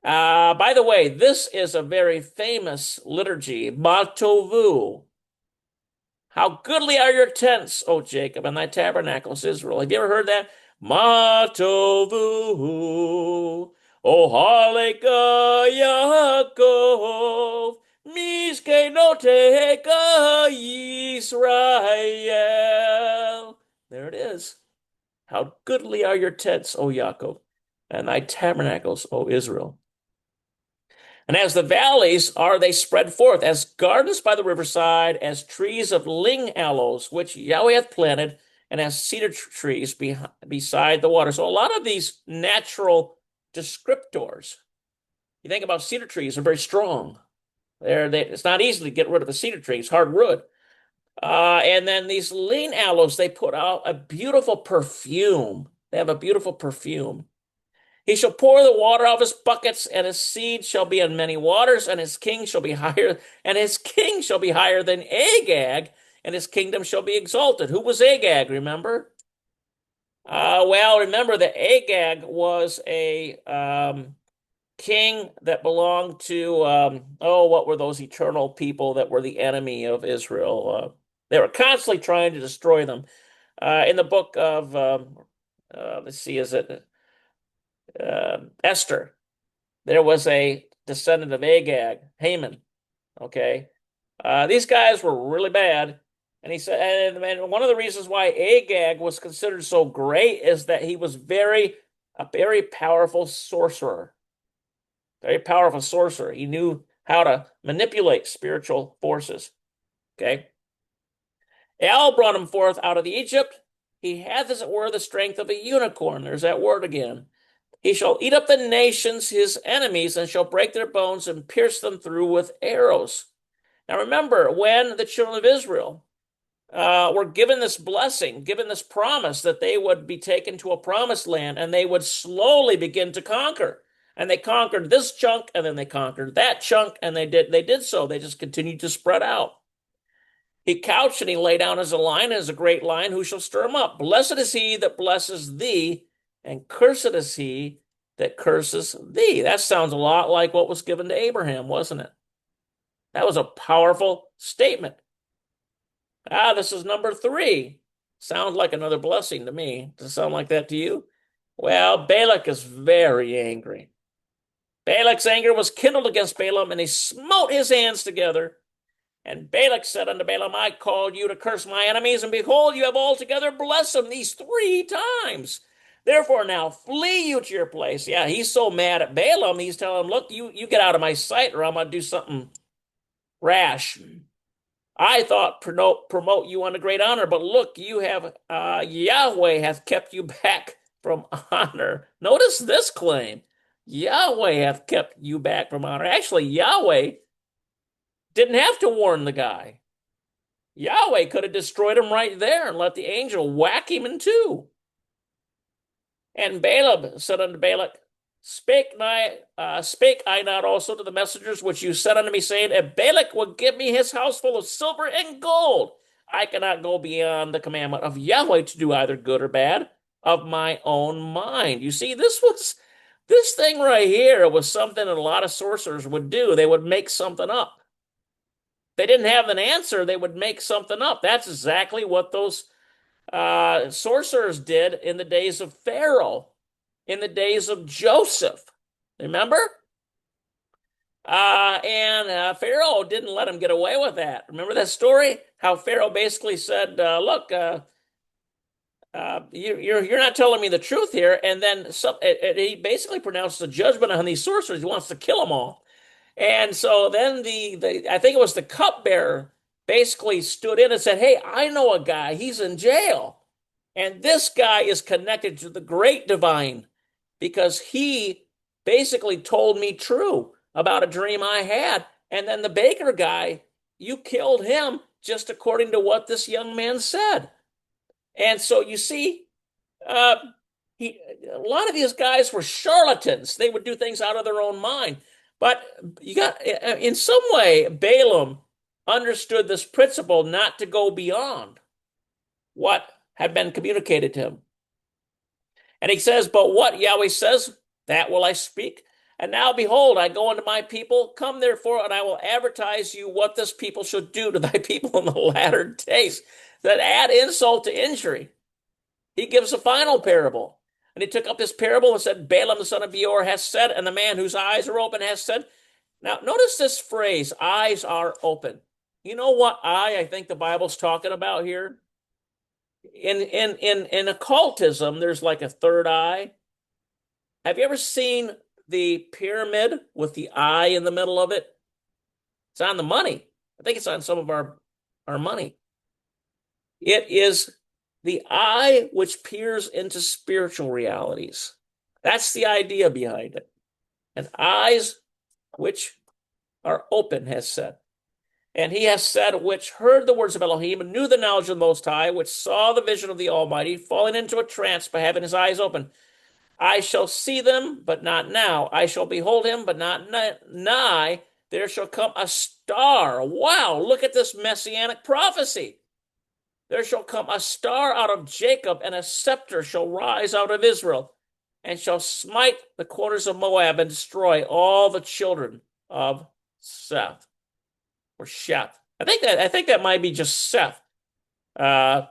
[SPEAKER 1] By the way, this is a very famous liturgy, Matovu. How goodly are your tents, O Jacob, and thy tabernacles, Israel. Have you ever heard that? Matovu, O Haleka Yaakov, Miskeinoteka Yisrael. There it is. How goodly are your tents, O Yaakov, and thy tabernacles, O Israel. And as the valleys are they spread forth, as gardens by the riverside, as trees of ling aloes, which Yahweh hath planted, and as cedar trees beside the water. So a lot of these natural descriptors, you think about cedar trees, are very strong. It's not easy to get rid of a cedar tree. It's hard wood. And then these ling aloes, they put out a beautiful perfume. They have a beautiful perfume. He shall pour the water out of his buckets, and his seed shall be in many waters, and his king shall be higher, and his king shall be higher than Agag, and his kingdom shall be exalted. Who was Agag, remember? Well, remember that Agag was a king that belonged to, what were those eternal people that were the enemy of Israel? They were constantly trying to destroy them. In the book of, let's see, is it Esther? There was a descendant of Agag, Haman. Okay, these guys were really bad, and he said, and one of the reasons why Agag was considered so great is that he was a very powerful sorcerer. Very powerful sorcerer. He knew how to manipulate spiritual forces. Okay. El brought him forth out of Egypt. He hath, as it were, the strength of a unicorn. There's that word again. He shall eat up the nations, his enemies, and shall break their bones and pierce them through with arrows. Now remember, when the children of Israel were given this blessing, given this promise that they would be taken to a promised land, and they would slowly begin to conquer. And they conquered this chunk, and then they conquered that chunk, and they did so. They just continued to spread out. He couched and he lay down as a lion, as a great lion. Who shall stir him up? Blessed is he that blesses thee, and cursed is he that curses thee. That sounds a lot like what was given to Abraham, wasn't it? That was a powerful statement. This is number 3. Sounds like another blessing to me. Does it sound like that to you? Well, Balak is very angry. Balak's anger was kindled against Balaam, and he smote his hands together. And Balak said unto Balaam, I called you to curse my enemies, and behold, you have altogether blessed them these 3 times. Therefore now flee you to your place. Yeah, he's so mad at Balaam, he's telling him, look, you get out of my sight, or I'm going to do something rash. I thought promote you unto great honor, but look, you have Yahweh hath kept you back from honor. Notice this claim. Yahweh hath kept you back from honor. Actually, Yahweh didn't have to warn the guy. Yahweh could have destroyed him right there and let the angel whack him in two. And Balaam said unto Balak, spake I not also to the messengers which you sent unto me, saying, if Balak will give me his house full of silver and gold, I cannot go beyond the commandment of Yahweh to do either good or bad of my own mind. You see, this thing right here was something that a lot of sorcerers would do. They would make something up. They didn't have an answer, they would make something up. That's exactly what those sorcerers did in the days of Pharaoh, in the days of Joseph. Remember? And Pharaoh didn't let him get away with that. Remember that story? How Pharaoh basically said, look, you're not telling me the truth here. And then he basically pronounced a judgment on these sorcerers. He wants to kill them all. And so then I think it was the cupbearer basically stood in and said, hey, I know a guy. He's in jail. And this guy is connected to the great divine because he basically told me true about a dream I had. And then the baker guy, you killed him just according to what this young man said. And so you see, a lot of these guys were charlatans. They would do things out of their own mind. But in some way, Balaam understood this principle not to go beyond what had been communicated to him. And he says, but what Yahweh says, that will I speak. And now behold, I go unto my people. Come therefore, and I will advertise you what this people should do to thy people in the latter days. That add insult to injury. He gives a final parable. And he took up this parable and said, Balaam the son of Beor has said, and the man whose eyes are open has said. Now, notice this phrase, eyes are open. You know what I think the Bible's talking about here? In occultism, there's like a third eye. Have you ever seen the pyramid with the eye in the middle of it? It's on the money. I think it's on some of our money. It is the eye which peers into spiritual realities. That's the idea behind it. And eyes which are open, has said. And he has said, which heard the words of Elohim and knew the knowledge of the Most High, which saw the vision of the Almighty, falling into a trance by having his eyes open. I shall see them, but not now. I shall behold him, but not nigh. There shall come a star. Wow, look at this messianic prophecy. There shall come a star out of Jacob, and a scepter shall rise out of Israel, and shall smite the corners of Moab and destroy all the children of Seth or Sheth. I think that might be just Seth. And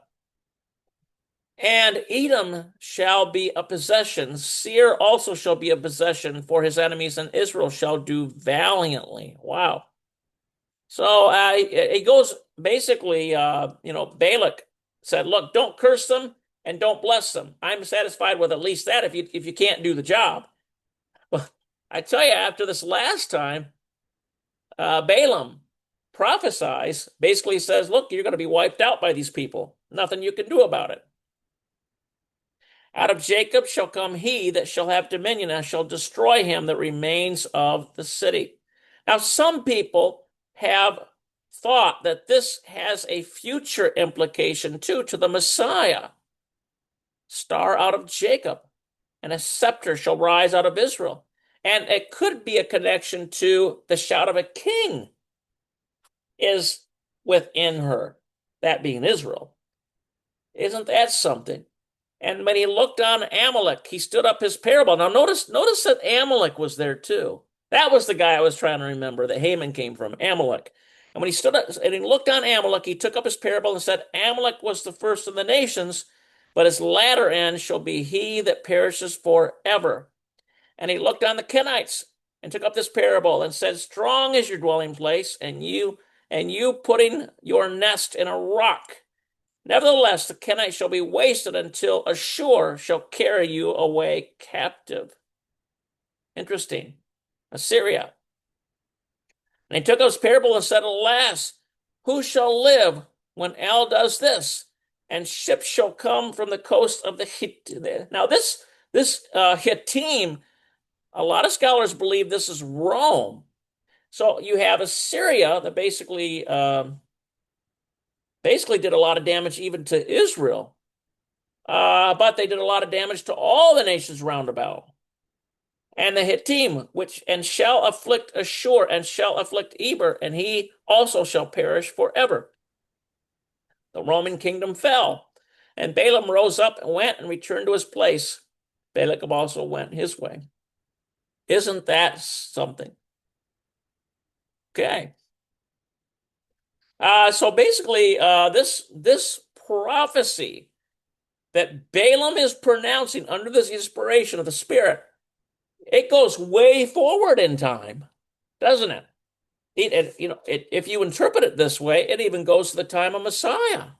[SPEAKER 1] Edom shall be a possession. Seir also shall be a possession for his enemies, and Israel shall do valiantly. Wow. So it goes basically, Balak said, look, don't curse them and don't bless them. I'm satisfied with at least that if you can't do the job. But I tell you, after this last time, Balaam prophesies, basically says, look, you're going to be wiped out by these people. Nothing you can do about it. Out of Jacob shall come he that shall have dominion, and shall destroy him that remains of the city. Now, some people have thought that this has a future implication too, to the Messiah. Star out of Jacob, and a scepter shall rise out of Israel. And it could be a connection to the shout of a king is within her, that being Israel. Isn't that something? And when he looked on Amalek, he stood up his parable. Now notice that Amalek was there too. That was the guy I was trying to remember that Haman came from, Amalek. And when he stood up and he looked on Amalek, he took up his parable and said, Amalek was the first of the nations, but his latter end shall be he that perishes forever. And he looked on the Kenites and took up this parable and said, strong is your dwelling place, and you putting your nest in a rock. Nevertheless, the Kenites shall be wasted until Ashur shall carry you away captive. Interesting. Assyria. And he took up his parable and said, alas, who shall live when El does this? And ships shall come from the coast of the Hittim. Now, this Hittim, a lot of scholars believe this is Rome. So you have Assyria that basically did a lot of damage even to Israel. But they did a lot of damage to all the nations round about. And the Hittim, and shall afflict Ashur, and shall afflict Eber, and he also shall perish forever. The Roman kingdom fell, and Balaam rose up and went and returned to his place. Balak also went his way. Isn't that something? Okay. So basically, this prophecy that Balaam is pronouncing under this inspiration of the Spirit, it goes way forward in time, doesn't it? If you interpret it this way, it even goes to the time of Messiah.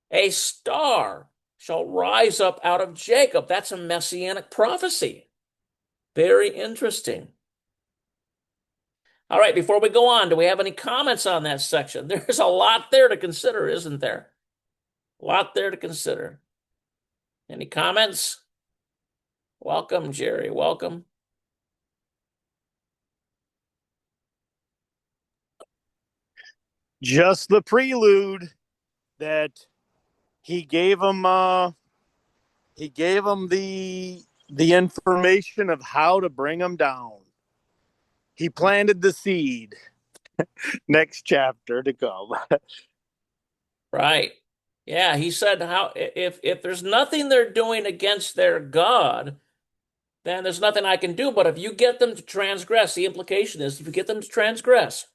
[SPEAKER 1] A star shall rise up out of Jacob. That's a messianic prophecy. Very interesting. All right, before we go on, do we have any comments on that section? There's a lot there to consider, isn't there? A lot there to consider. Any comments? Welcome, Jerry. Welcome.
[SPEAKER 2] Just the prelude that he gave him the information of how to bring them down. He planted the seed. Next chapter to come.
[SPEAKER 1] Right. Yeah, he said how if there's nothing they're doing against their God, then there's nothing I can do. But if you get them to transgress, the implication is if you get them to transgress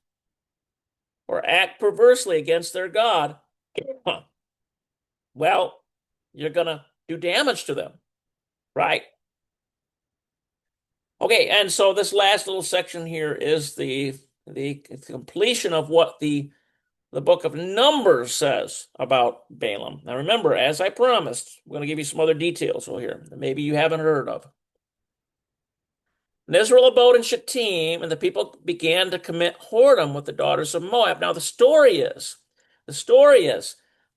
[SPEAKER 1] or act perversely against their God, well, you're gonna do damage to them, right? Okay, and so this last little section here is the completion of what the book of Numbers says about Balaam. Now remember, as I promised, we're going to give you some other details here that maybe you haven't heard of. And Israel abode in Shittim, and the people began to commit whoredom with the daughters of Moab. Now the story is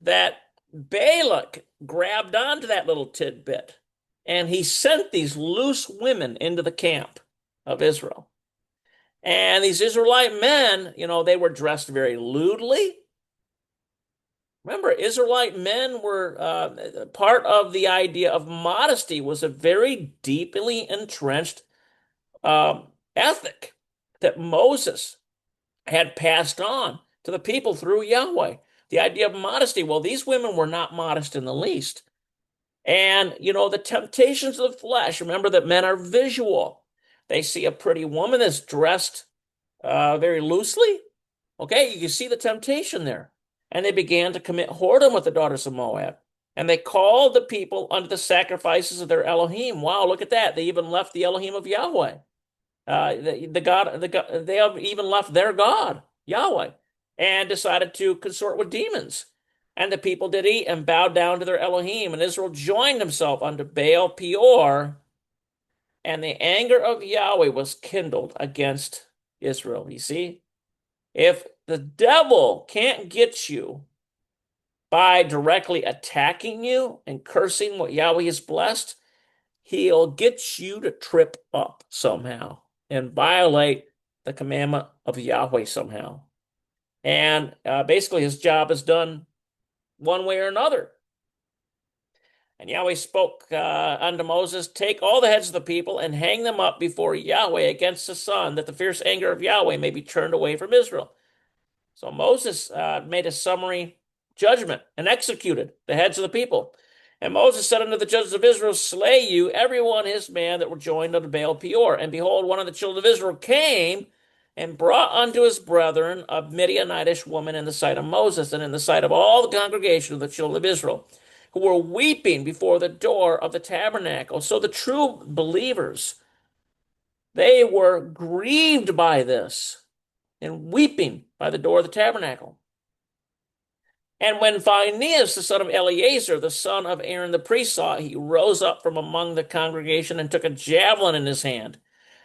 [SPEAKER 1] that Balak grabbed onto that little tidbit, and he sent these loose women into the camp of Israel. And these Israelite men, they were dressed very lewdly. Remember, Israelite men were part of the idea of modesty was a very deeply entrenched ethic that Moses had passed on to the people through Yahweh. The idea of modesty. Well, these women were not modest in the least. And, the temptations of the flesh, remember that men are visual. They see a pretty woman that's dressed very loosely. Okay, you see the temptation there. And they began to commit whoredom with the daughters of Moab. And they called the people unto the sacrifices of their Elohim. Wow, look at that. They even left the Elohim of Yahweh. They have even left their God, Yahweh, and decided to consort with demons. And the people did eat and bowed down to their Elohim. And Israel joined himself unto Baal Peor. And the anger of Yahweh was kindled against Israel. You see? If the devil can't get you by directly attacking you and cursing what Yahweh has blessed, he'll get you to trip up somehow and violate the commandment of Yahweh somehow. And basically his job is done one way or another. And Yahweh spoke unto Moses, take all the heads of the people and hang them up before Yahweh against the sun, that the fierce anger of Yahweh may be turned away from Israel. So Moses made a summary judgment and executed the heads of the people. And Moses said unto the judges of Israel, slay you every one his man that were joined unto Baal Peor. And behold, one of the children of Israel came and brought unto his brethren a Midianitish woman in the sight of Moses and in the sight of all the congregation of the children of Israel, who were weeping before the door of the tabernacle. So the true believers They were grieved by this and weeping by the door of the tabernacle. And when Phinehas, the son of Eleazar, the son of Aaron the priest, saw it, he rose up from among the congregation and took a javelin in his hand.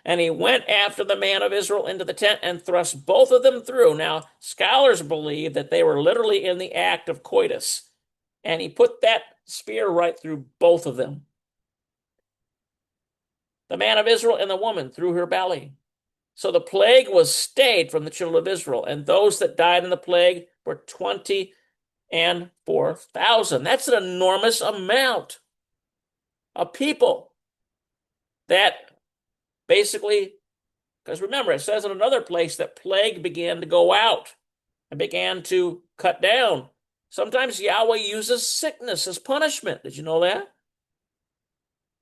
[SPEAKER 1] And he went after the man of Israel into the tent and thrust both of them through. Now, scholars believe that they were literally in the act of coitus. And he put that spear right through both of them. The man of Israel and the woman through her belly. So the plague was stayed from the children of Israel, and those that died in the plague were 24,000. That's an enormous amount of people that basically, because remember, it says in another place that plague began to go out and began to cut down. Sometimes Yahweh uses sickness as punishment. Did you know that?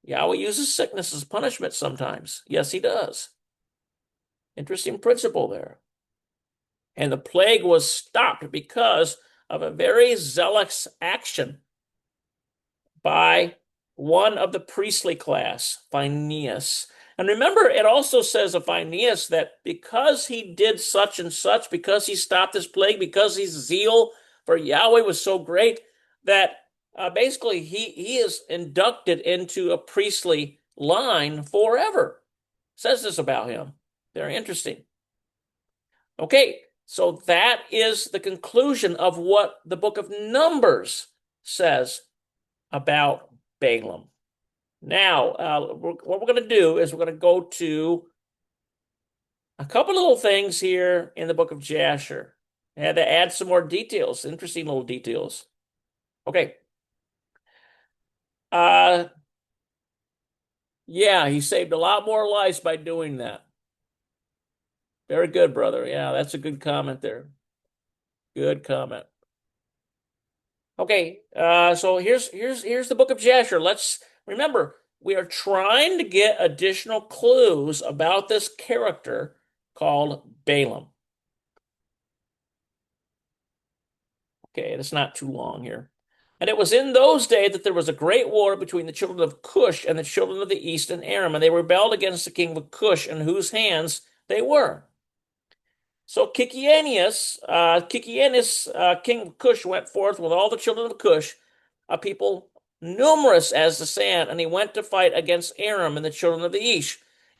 [SPEAKER 1] Yahweh uses sickness as punishment sometimes. Yes, he does. Interesting principle there. And the plague was stopped because of a very zealous action by one of the priestly class, Phinehas. And remember, it also says of Phinehas that because he did such and such, because he stopped this plague, because his zeal for Yahweh was so great, that basically he is inducted into a priestly line forever. It says this about him. Very interesting. Okay, so that is the conclusion of what the book of Numbers says about Balaam. Now, what we're going to do is we're going to go to a couple little things here in the book of Jasher. I had to add some more details, interesting little details. Okay. Yeah, he saved a lot more lives by doing that. Very good, brother. Yeah, that's a good comment there. Good comment. Okay, so here's the book of Jasher. Let's remember, we are trying to get additional clues about this character called Balaam. Okay, it's not too long here. And it was in those days that there was a great war between the children of Cush and the children of the east and Aram, and they rebelled against the king of Cush, in whose hands they were. So Kikianius, king of Cush, went forth with all the children of Cush, a people numerous as the sand, and he went to fight against Aram and the children of the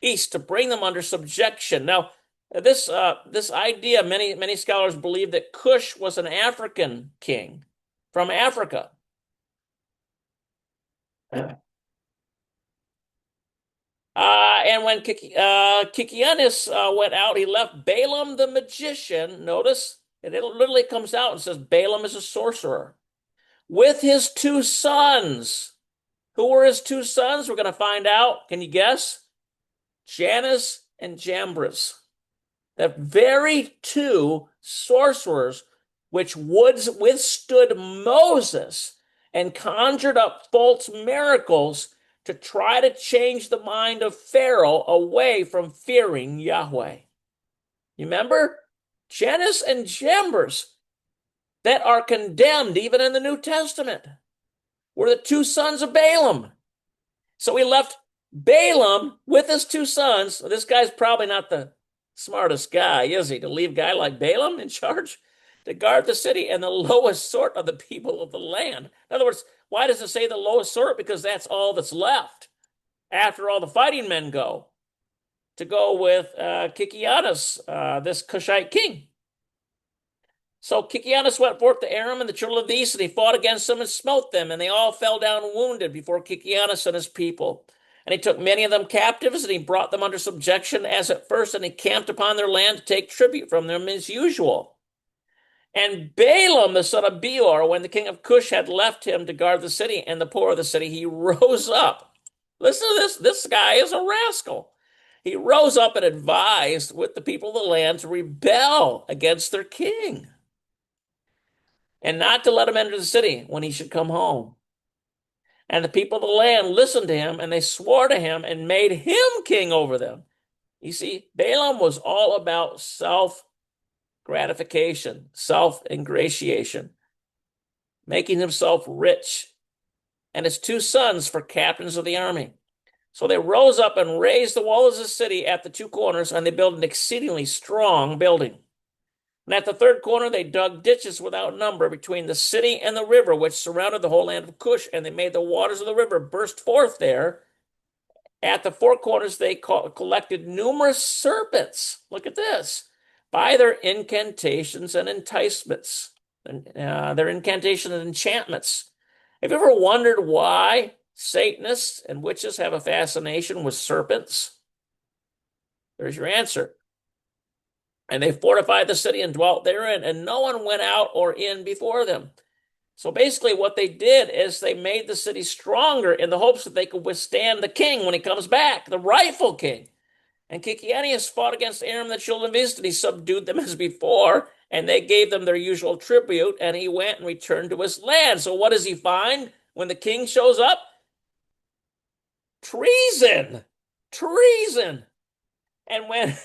[SPEAKER 1] east to bring them under subjection. Now, this idea, many scholars believe that Cush was an African king from Africa. And when Kikianus went out, he left Balaam the magician. Notice it literally comes out and says Balaam is a sorcerer with his two sons. Who were his two sons? We're going to find out. Can you guess? Jannes and Jambres. The very two sorcerers which withstood Moses and conjured up false miracles to try to change the mind of Pharaoh away from fearing Yahweh. You remember? Jannes and Jambres that are condemned even in the New Testament were the two sons of Balaam. So he left Balaam with his two sons. This guy's probably not the smartest guy, is he, to leave a guy like Balaam in charge to guard the city and the lowest sort of the people of the land. In other words, why does it say the lowest sort? Because that's all that's left after all the fighting men go to go with Kikianus, this Cushite king. So Kikianus went forth to Aram and the children of the east, and he fought against them and smote them, and they all fell down wounded before Kikianus and his people. And he took many of them captives, and he brought them under subjection as at first, and he camped upon their land to take tribute from them as usual. And Balaam, the son of Beor, when the king of Cush had left him to guard the city and the poor of the city, he rose up. Listen to this. This guy is a rascal. He rose up and advised with the people of the land to rebel against their king and not to let him enter the city when he should come home. And the people of the land listened to him, and they swore to him and made him king over them. You see, Balaam was all about self-gratification, self-ingratiation, making himself rich, and his two sons for captains of the army. So they rose up and raised the walls of the city at the two corners, and they built an exceedingly strong building. And at the third corner, they dug ditches without number between the city and the river, which surrounded the whole land of Cush, and they made the waters of the river burst forth there. At the four corners, they collected numerous serpents. Look at this. By their incantations and enticements, their incantations and enchantments. Have you ever wondered why Satanists and witches have a fascination with serpents? There's your answer. And they fortified the city and dwelt therein, and no one went out or in before them. So basically, what they did is they made the city stronger in the hopes that they could withstand the king when he comes back, the rightful king. And Kikianius fought against Aram, the children of Israel. He subdued them as before, and they gave them their usual tribute, and he went and returned to his land. So what does he find when the king shows up? Treason! Treason! And when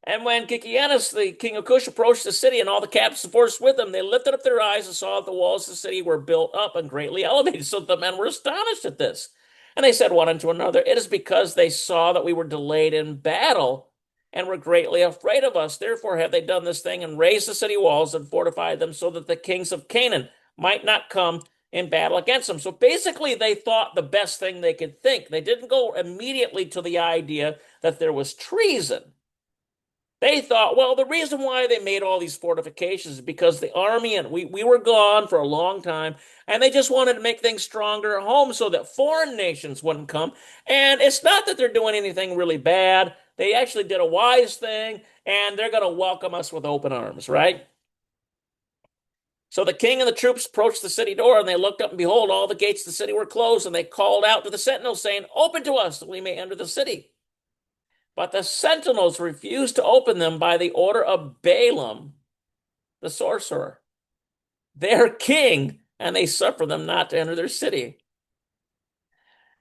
[SPEAKER 1] And when Kikianus, the king of Cush, approached the city and all the captains of force with him, they lifted up their eyes and saw that the walls of the city were built up and greatly elevated. So the men were astonished at this. And they said one unto another, it is because they saw that we were delayed in battle and were greatly afraid of us. Therefore have they done this thing and raised the city walls and fortified them so that the kings of Canaan might not come in battle against them. So basically they thought the best thing they could think. They didn't go immediately to the idea that there was treason. They thought, well, the reason why they made all these fortifications is because the army and we were gone for a long time, and they just wanted to make things stronger at home so that foreign nations wouldn't come. And it's not that they're doing anything really bad. They actually did a wise thing, and they're going to welcome us with open arms, right? So the king and the troops approached the city door, and they looked up, and behold, all the gates of the city were closed, and they called out to the sentinels, saying, open to us, that we may enter the city. But the sentinels refused to open them by the order of Balaam, the sorcerer, their king, and they suffered them not to enter their city.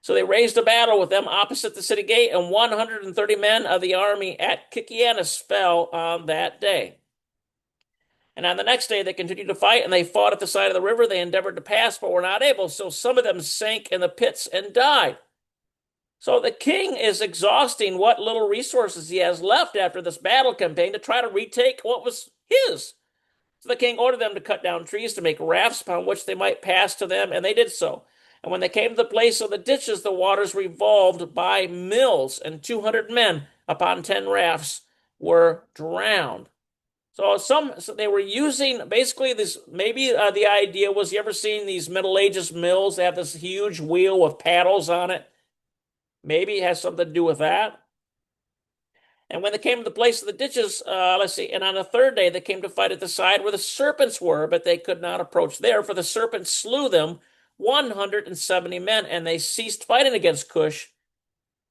[SPEAKER 1] So they raised a battle with them opposite the city gate, and 130 men of the army at Kikianus fell on that day. And on the next day they continued to fight, and they fought at the side of the river. They endeavored to pass, but were not able. So some of them sank in the pits and died. So the king is exhausting what little resources he has left after this battle campaign to try to retake what was his. So the king ordered them to cut down trees to make rafts upon which they might pass to them, and they did so. And when they came to the place of the ditches, the waters revolved by mills, and 200 men upon 10 rafts were drowned. So they were using basically this. Maybe the idea was, you ever seen these Middle Ages mills? They have this huge wheel with paddles on it. Maybe it has something to do with that. And when they came to the place of the ditches, let's see, and on the third day they came to fight at the side where the serpents were, but they could not approach there, for the serpents slew them 170 men, and they ceased fighting against Cush,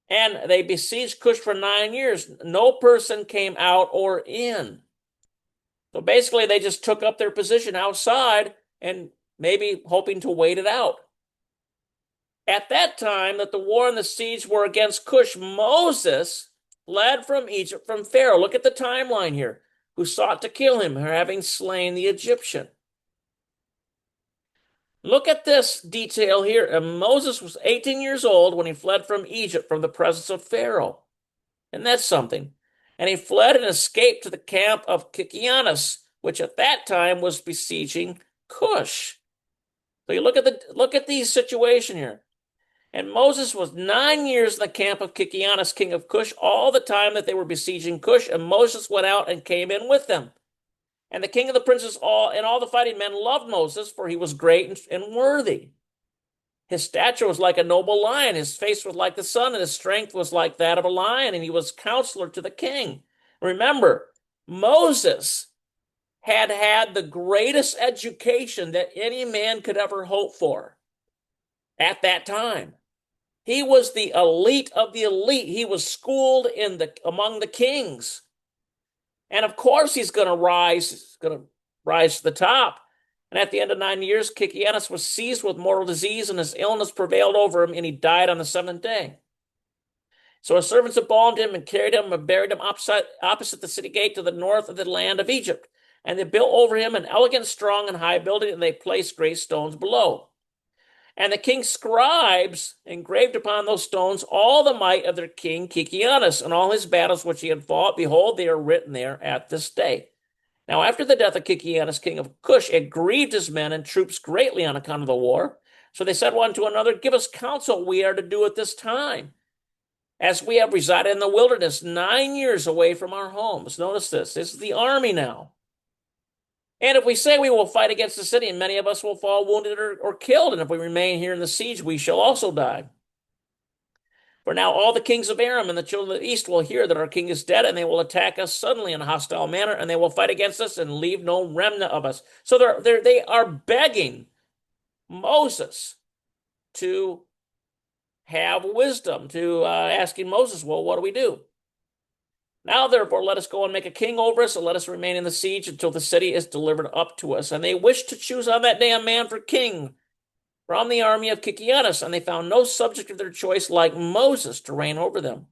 [SPEAKER 1] and they besieged Cush for 9 years. No person came out or in. So basically they just took up their position outside and maybe hoping to wait it out. At that time that the war and the siege were against Cush, Moses fled from Egypt from Pharaoh. Look at the timeline here. Who sought to kill him, having slain the Egyptian. Look at this detail here. Moses was 18 years old when he fled from Egypt from the presence of Pharaoh. And that's something. And he fled and escaped to the camp of Kikianus, which at that time was besieging Cush. So you look at the situation here. And Moses was 9 years in the camp of Kikianus, king of Cush, all the time that they were besieging Cush, and Moses went out and came in with them. And the king of the princes and all the fighting men loved Moses, for he was great and worthy. His stature was like a noble lion, his face was like the sun, and his strength was like that of a lion, and he was counselor to the king. Remember, Moses had the greatest education that any man could ever hope for at that time. He was the elite of the elite. He was schooled among the kings. And of course he's going to rise to the top. And at the end of 9 years, Kikianus was seized with mortal disease, and his illness prevailed over him, and he died on the 7th day. So his servants embalmed him and carried him and buried him opposite the city gate to the north of the land of Egypt. And they built over him an elegant, strong, and high building, and they placed great stones below. And the king's scribes engraved upon those stones all the might of their king Kikianus and all his battles which he had fought. Behold, they are written there at this day. Now, after the death of Kikianus, king of Cush, it grieved his men and troops greatly on account of the war. So they said one to another, give us counsel we are to do at this time, as we have resided in the wilderness 9 years away from our homes. Notice this. This is the army now. And if we say we will fight against the city, and many of us will fall wounded or killed, and if we remain here in the siege, we shall also die. For now all the kings of Aram and the children of the east will hear that our king is dead, and they will attack us suddenly in a hostile manner, and they will fight against us and leave no remnant of us. So they are begging Moses to have wisdom, to asking Moses, well, what do we do? Now, therefore, let us go and make a king over us, and let us remain in the siege until the city is delivered up to us. And they wished to choose on that day a man for king from the army of Kikianus, and they found no subject of their choice like Moses to reign over them.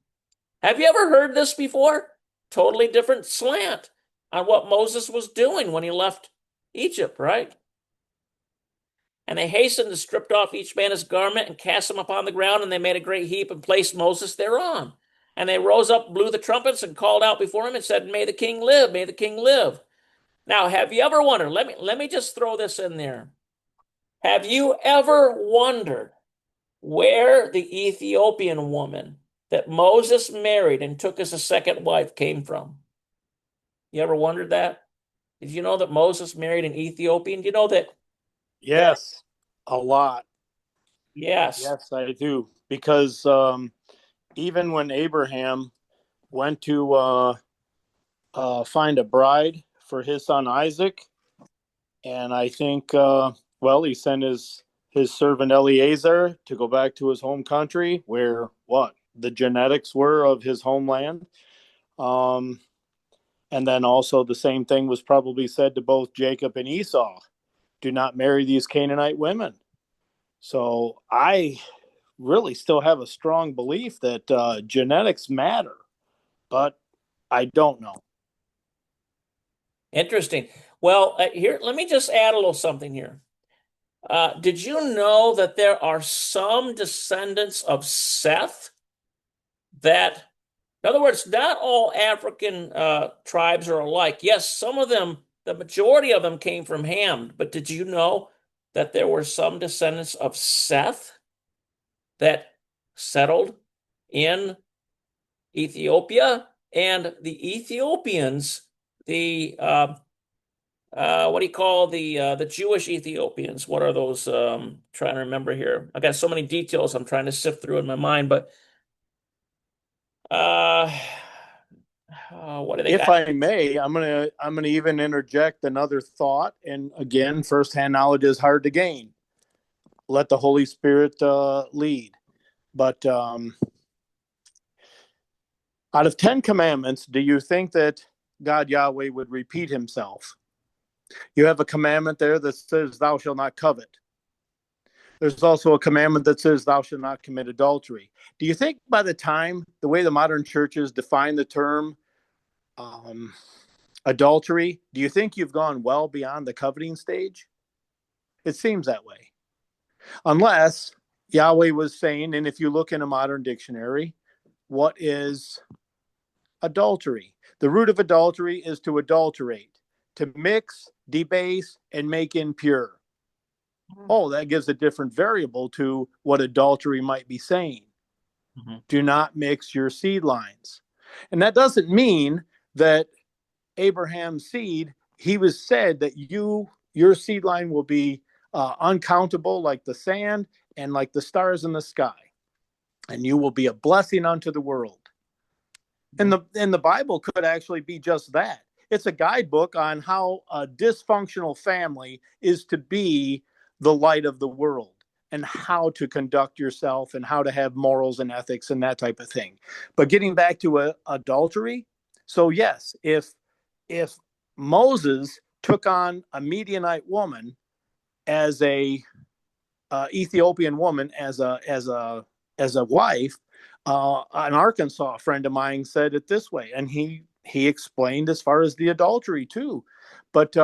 [SPEAKER 1] Have you ever heard this before? Totally different slant on what Moses was doing when he left Egypt, right? And they hastened and stripped off each man his garment and cast him upon the ground, and they made a great heap and placed Moses thereon. And they rose up, blew the trumpets, and called out before him and said, may the king live, may the king live. Now, have you ever wondered, let me just throw this in there. Have you ever wondered where the Ethiopian woman that Moses married and took as a second wife came from? You ever wondered that? Did you know that Moses married an Ethiopian? Do you know that?
[SPEAKER 2] Yes, a lot.
[SPEAKER 1] Yes.
[SPEAKER 2] Yes, I do. Because even when Abraham went to find a bride for his son Isaac, and I think, he sent his servant Eliezer to go back to his home country, where the genetics were of his homeland. And then also the same thing was probably said to both Jacob and Esau: do not marry these Canaanite women. So I really still have a strong belief that genetics matter, but I don't know.
[SPEAKER 1] Interesting. Well, here, let me just add a little something here. Did you know that there are some descendants of Seth that, in other words, not all African tribes are alike? Yes, some of them, the majority of them came from Ham, but did you know that there were some descendants of Seth that settled in Ethiopia? And the Ethiopians, what do you call the Jewish Ethiopians? What are those? Trying to remember here. I got so many details I'm trying to sift through in my mind, but uh, what do they
[SPEAKER 2] If
[SPEAKER 1] got?
[SPEAKER 2] I may, I'm gonna even interject another thought. And again, firsthand knowledge is hard to gain. Let the Holy Spirit lead. But out of 10 commandments, do you think that God Yahweh would repeat himself? You have a commandment there that says, thou shalt not covet. There's also a commandment that says, thou shalt not commit adultery. Do you think by the time, the way the modern churches define the term adultery, do you think you've gone well beyond the coveting stage? It seems that way. Unless Yahweh was saying, and if you look in a modern dictionary, what is adultery? The root of adultery is to adulterate, to mix, debase, and make impure. Oh, that gives a different variable to what adultery might be saying. Mm-hmm. Do not mix your seed lines. And that doesn't mean that Abraham's seed, he was said that your seed line will be uncountable like the sand and like the stars in the sky. And you will be a blessing unto the world. And the Bible could actually be just that. It's a guidebook on how a dysfunctional family is to be the light of the world, and how to conduct yourself and how to have morals and ethics and that type of thing. But getting back to adultery, so yes, if Moses took on a Midianite woman as a Ethiopian woman as a wife, an Arkansas friend of mine said it this way, and he explained as far as the adultery too. But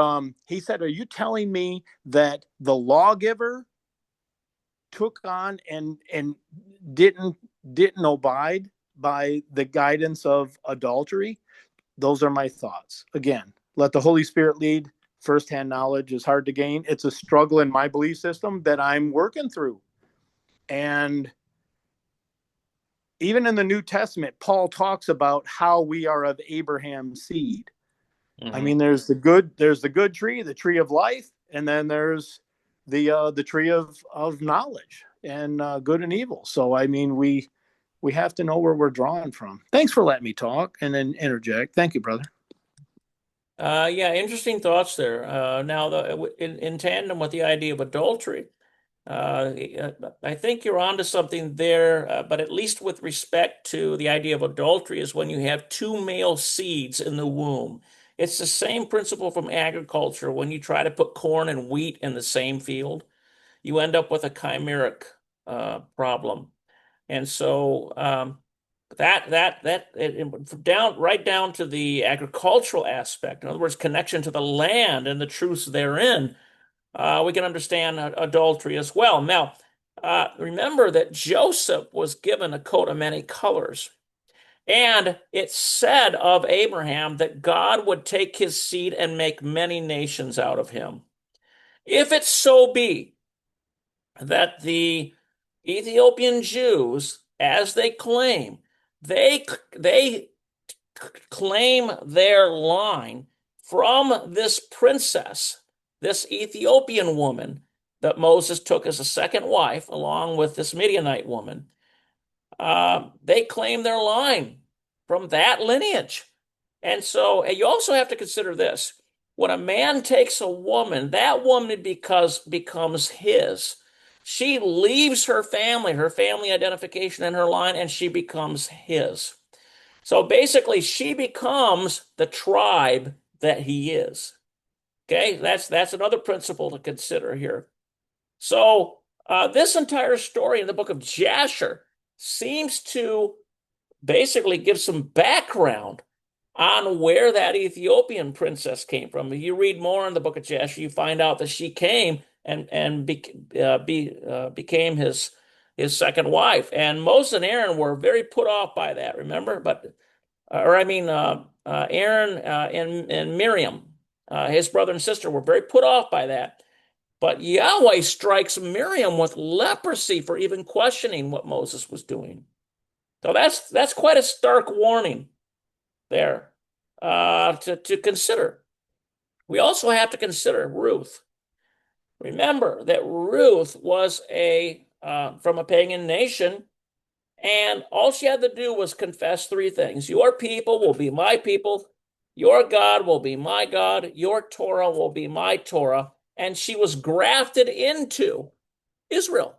[SPEAKER 2] he said, are you telling me that the lawgiver took on and didn't abide by the guidance of adultery. Those are my thoughts. Again, let the Holy Spirit lead. Firsthand knowledge is hard to gain. It's a struggle in my belief system that I'm working through. And even in the New Testament, Paul talks about how we are of Abraham's seed. I mean, there's the good tree, the tree of life, and then there's the tree of knowledge and good and evil. So I mean, we have to know where we're drawing from. Thanks for letting me talk and then interject. Thank you, brother.
[SPEAKER 1] Yeah, interesting thoughts there. Now, in tandem with the idea of adultery, I think you're onto something there, but at least with respect to the idea of adultery is when you have two male seeds in the womb. It's the same principle from agriculture. When you try to put corn and wheat in the same field, you end up with a chimeric problem. And so down right down to the agricultural aspect, in other words, connection to the land and the truths therein, we can understand adultery as well. Now, remember that Joseph was given a coat of many colors. And it said of Abraham that God would take his seed and make many nations out of him. If it so be that the Ethiopian Jews, as they claim, they claim their line from this princess, this Ethiopian woman that Moses took as a second wife, along with this Midianite woman. They claim their line from that lineage. And so you also have to consider this. When a man takes a woman, that woman becomes his. She leaves her family identification and her line, and she becomes his. So basically, she becomes the tribe that he is. Okay, that's another principle to consider here. So this entire story in the book of Jasher seems to basically give some background on where that Ethiopian princess came from. If you read more in the book of Jasher, you find out that she came and became his second wife. And Moses and Aaron were very put off by that. Remember, Aaron and Miriam, his brother and sister, were very put off by that. But Yahweh strikes Miriam with leprosy for even questioning what Moses was doing. So that's quite a stark warning there to consider. We also have to consider Ruth. Remember that Ruth was from a pagan nation, and all she had to do was confess three things. Your people will be my people, your God will be my God, your Torah will be my Torah, and she was grafted into Israel.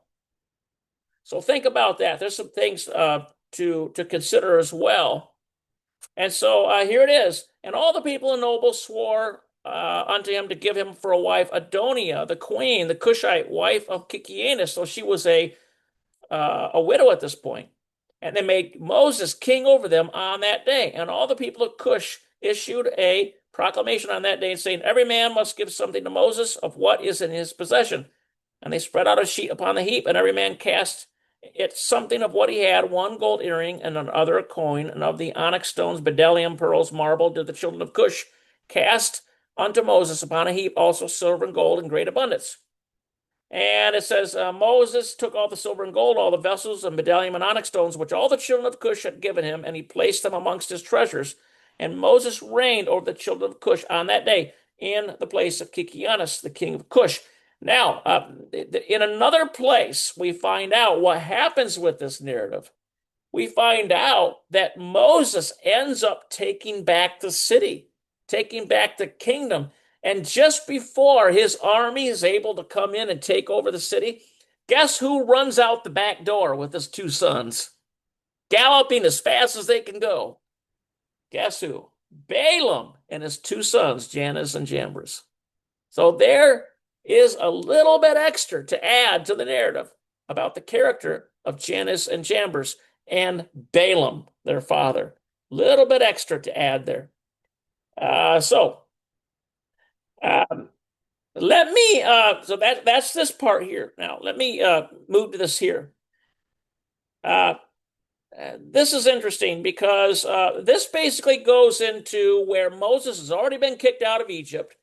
[SPEAKER 1] So think about that. There's some things to consider as well. And so here it is. And all the people and nobles swore unto him to give him for a wife Adonia, the queen, the Cushite wife of Kikianus. So she was a widow at this point. And they made Moses king over them on that day. And all the people of Cush issued a proclamation on that day saying, every man must give something to Moses of what is in his possession. And they spread out a sheet upon the heap, and every man cast it something of what he had, one gold earring, and another a coin, and of the onyx stones, bdellium, pearls, marble, did the children of Cush cast unto Moses upon a heap, also silver and gold in great abundance. And it says, Moses took all the silver and gold, all the vessels and bdellium and onyx stones, which all the children of Cush had given him, and he placed them amongst his treasures. And Moses reigned over the children of Cush on that day in the place of Kikianus, the king of Cush. Now, in another place, we find out what happens with this narrative. We find out that Moses ends up taking back the city, taking back the kingdom. And just before his army is able to come in and take over the city, guess who runs out the back door with his two sons, galloping as fast as they can go? Guess who? Balaam and his two sons, Jannes and Jambres. So there is a little bit extra to add to the narrative about the character of Jannes and Jambres and Balaam, their father. Little bit extra to add there. Let me so that's this part here. Now let me move to this here. Uh, this is interesting because this basically goes into where Moses has already been kicked out of Egypt,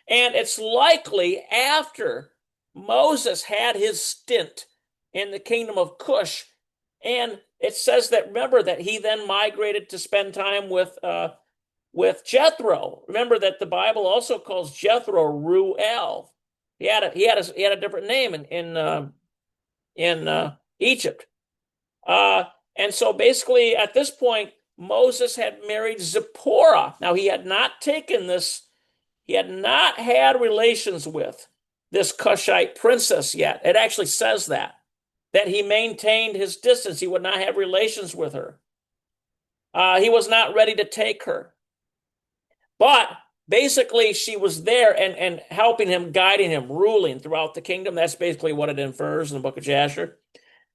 [SPEAKER 1] and it's likely after Moses had his stint in the kingdom of Cush, and it says that remember that he then migrated to spend time with Jethro. Remember that the Bible also calls Jethro Ruel. He had a different name in Egypt. Uh, and so basically, at this point, Moses had married Zipporah. Now, he had not taken this, he had not had relations with this Cushite princess yet. It actually says that he maintained his distance. He would not have relations with her. He was not ready to take her. But basically, she was there and helping him, guiding him, ruling throughout the kingdom. That's basically what it infers in the book of Jasher.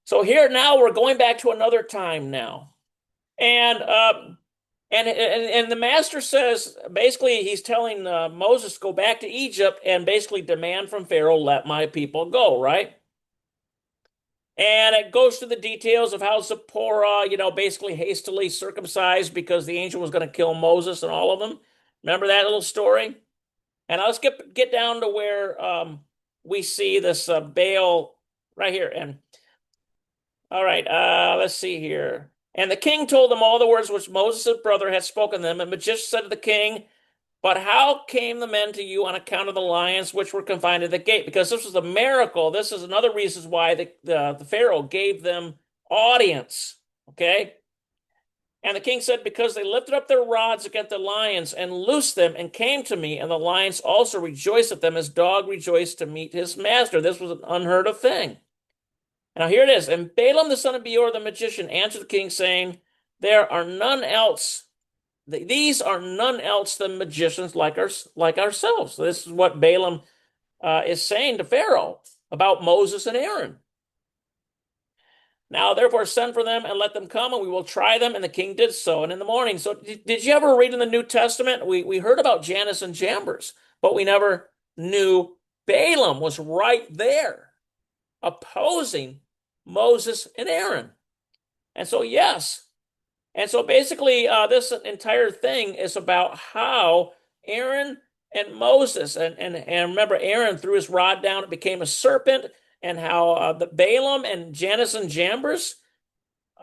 [SPEAKER 1] So here now we're going back to another time now. And the master says basically he's telling Moses to go back to Egypt and basically demand from Pharaoh, let my people go, right? And it goes through the details of how Zipporah, basically hastily circumcised because the angel was going to kill Moses and all of them. Remember that little story? And let's get down to where we see this Baal right here. And all right, let's see here. And the king told them all the words which Moses' his brother had spoken to them. And the magician said to the king, but how came the men to you on account of the lions which were confined to the gate? Because this was a miracle. This is another reason why the Pharaoh gave them audience. Okay? And the king said, because they lifted up their rods against the lions and loosed them and came to me, and the lions also rejoiced at them as dog rejoiced to meet his master. This was an unheard of thing. Now here it is. And Balaam the son of Beor the magician answered the king, saying, there are none else. These are none else than magicians like ourselves. So this is what Balaam is saying to Pharaoh about Moses and Aaron. Now, therefore, send for them and let them come, and we will try them. And the king did so. And in the morning, so did you ever read in the New Testament? We heard about Jannes and Jambres, but we never knew Balaam was right there opposing Moses and Aaron. And so, yes. And so basically, this entire thing is about how Aaron and Moses, and remember, Aaron threw his rod down, it became a serpent, and how the Balaam and Jannes and Jambres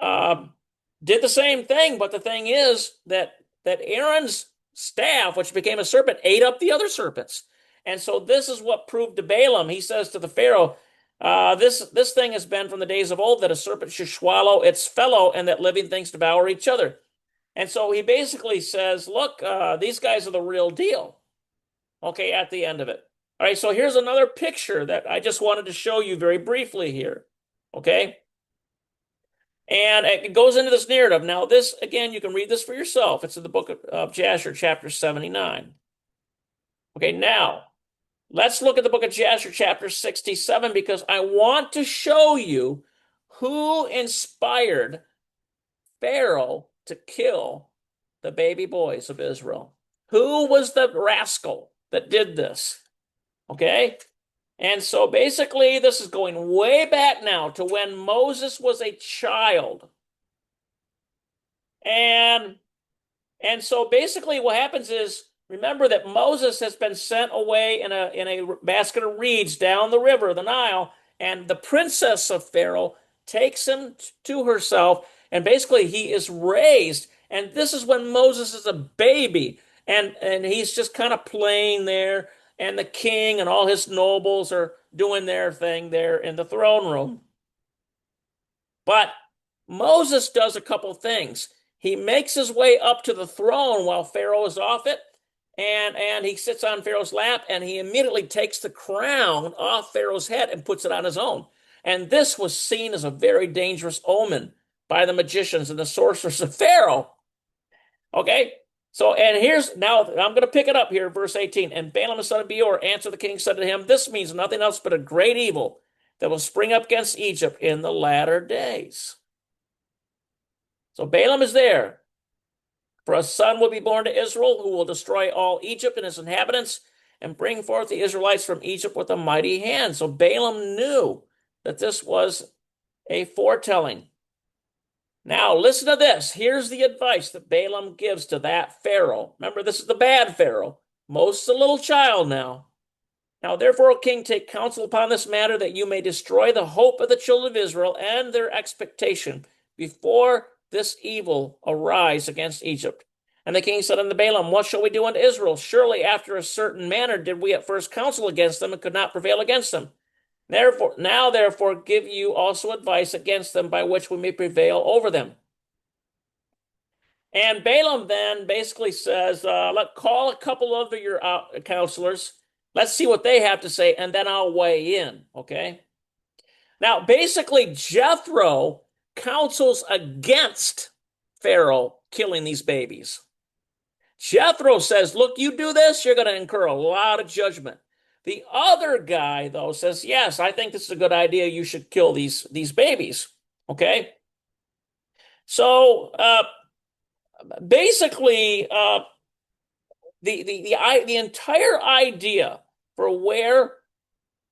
[SPEAKER 1] did the same thing. But the thing is that Aaron's staff, which became a serpent, ate up the other serpents. And so this is what proved to Balaam. He says to the Pharaoh, this thing has been from the days of old that a serpent should swallow its fellow and that living things devour each other. And so he basically says, look, these guys are the real deal. Okay, at the end of it. All right, so here's another picture that I just wanted to show you very briefly here. Okay. And it goes into this narrative. Now, this, again, you can read this for yourself. It's in the book of Jasher, chapter 79. Okay, now, let's look at the book of Jasher, chapter 67, because I want to show you who inspired Pharaoh to kill the baby boys of Israel. Who was the rascal that did this? Okay? And so basically, this is going way back now to when Moses was a child. And so basically what happens is, remember that Moses has been sent away in a basket of reeds down the river, the Nile, and the princess of Pharaoh takes him to herself, and basically he is raised. And this is when Moses is a baby, and he's just kind of playing there, and the king and all his nobles are doing their thing there in the throne room. But Moses does a couple things. He makes his way up to the throne while Pharaoh is off it, and he sits on Pharaoh's lap, and he immediately takes the crown off Pharaoh's head and puts it on his own. And this was seen as a very dangerous omen by the magicians and the sorcerers of Pharaoh. Okay? So, and here's, now I'm going to pick it up here, verse 18. And Balaam the son of Beor answered the king, said to him, this means nothing else but a great evil that will spring up against Egypt in the latter days. So Balaam is there. For a son will be born to Israel who will destroy all Egypt and its inhabitants. and bring forth the Israelites from Egypt with a mighty hand. So Balaam knew that this was a foretelling. Now, listen to this. Here's the advice that Balaam gives to that Pharaoh. Remember, this is the bad Pharaoh. Moses is a little child now. Now, therefore, O king, take counsel upon this matter, that you may destroy the hope of the children of Israel and their expectation before this evil arise against Egypt. And the king said unto Balaam, what shall we do unto Israel? Surely after a certain manner did we at first counsel against them, and could not prevail against them. Therefore, give you also advice against them, by which we may prevail over them. And Balaam then basically says, call a couple of your counselors. Let's see what they have to say, and then I'll weigh in, okay? Now, basically, Jethro counsels against Pharaoh killing these babies. Jethro says, look, you do this, you're going to incur a lot of judgment. The other guy, though, says, yes, I think this is a good idea. You should kill these babies, okay? So, basically, the entire idea for where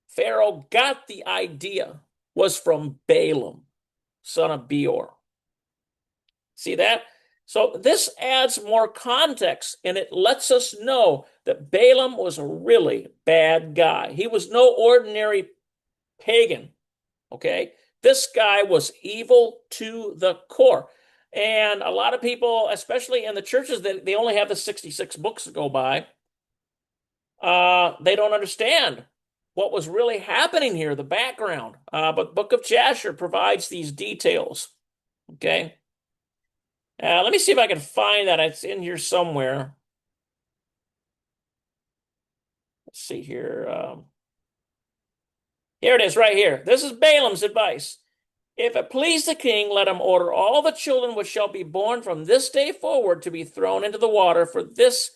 [SPEAKER 1] Pharaoh got the idea was from Balaam, son of Beor. See that? So this adds more context, and it lets us know that Balaam was a really bad guy. He was no ordinary pagan, okay? This guy was evil to the core. And a lot of people, especially in the churches, they only have the 66 books to go by. They don't understand what was really happening here, the background. But Book of Jasher provides these details. Okay. Let me see if I can find that. It's in here somewhere. Let's see here. Here it is right here. This is Balaam's advice. If it please the king, let him order all the children which shall be born from this day forward to be thrown into the water. For this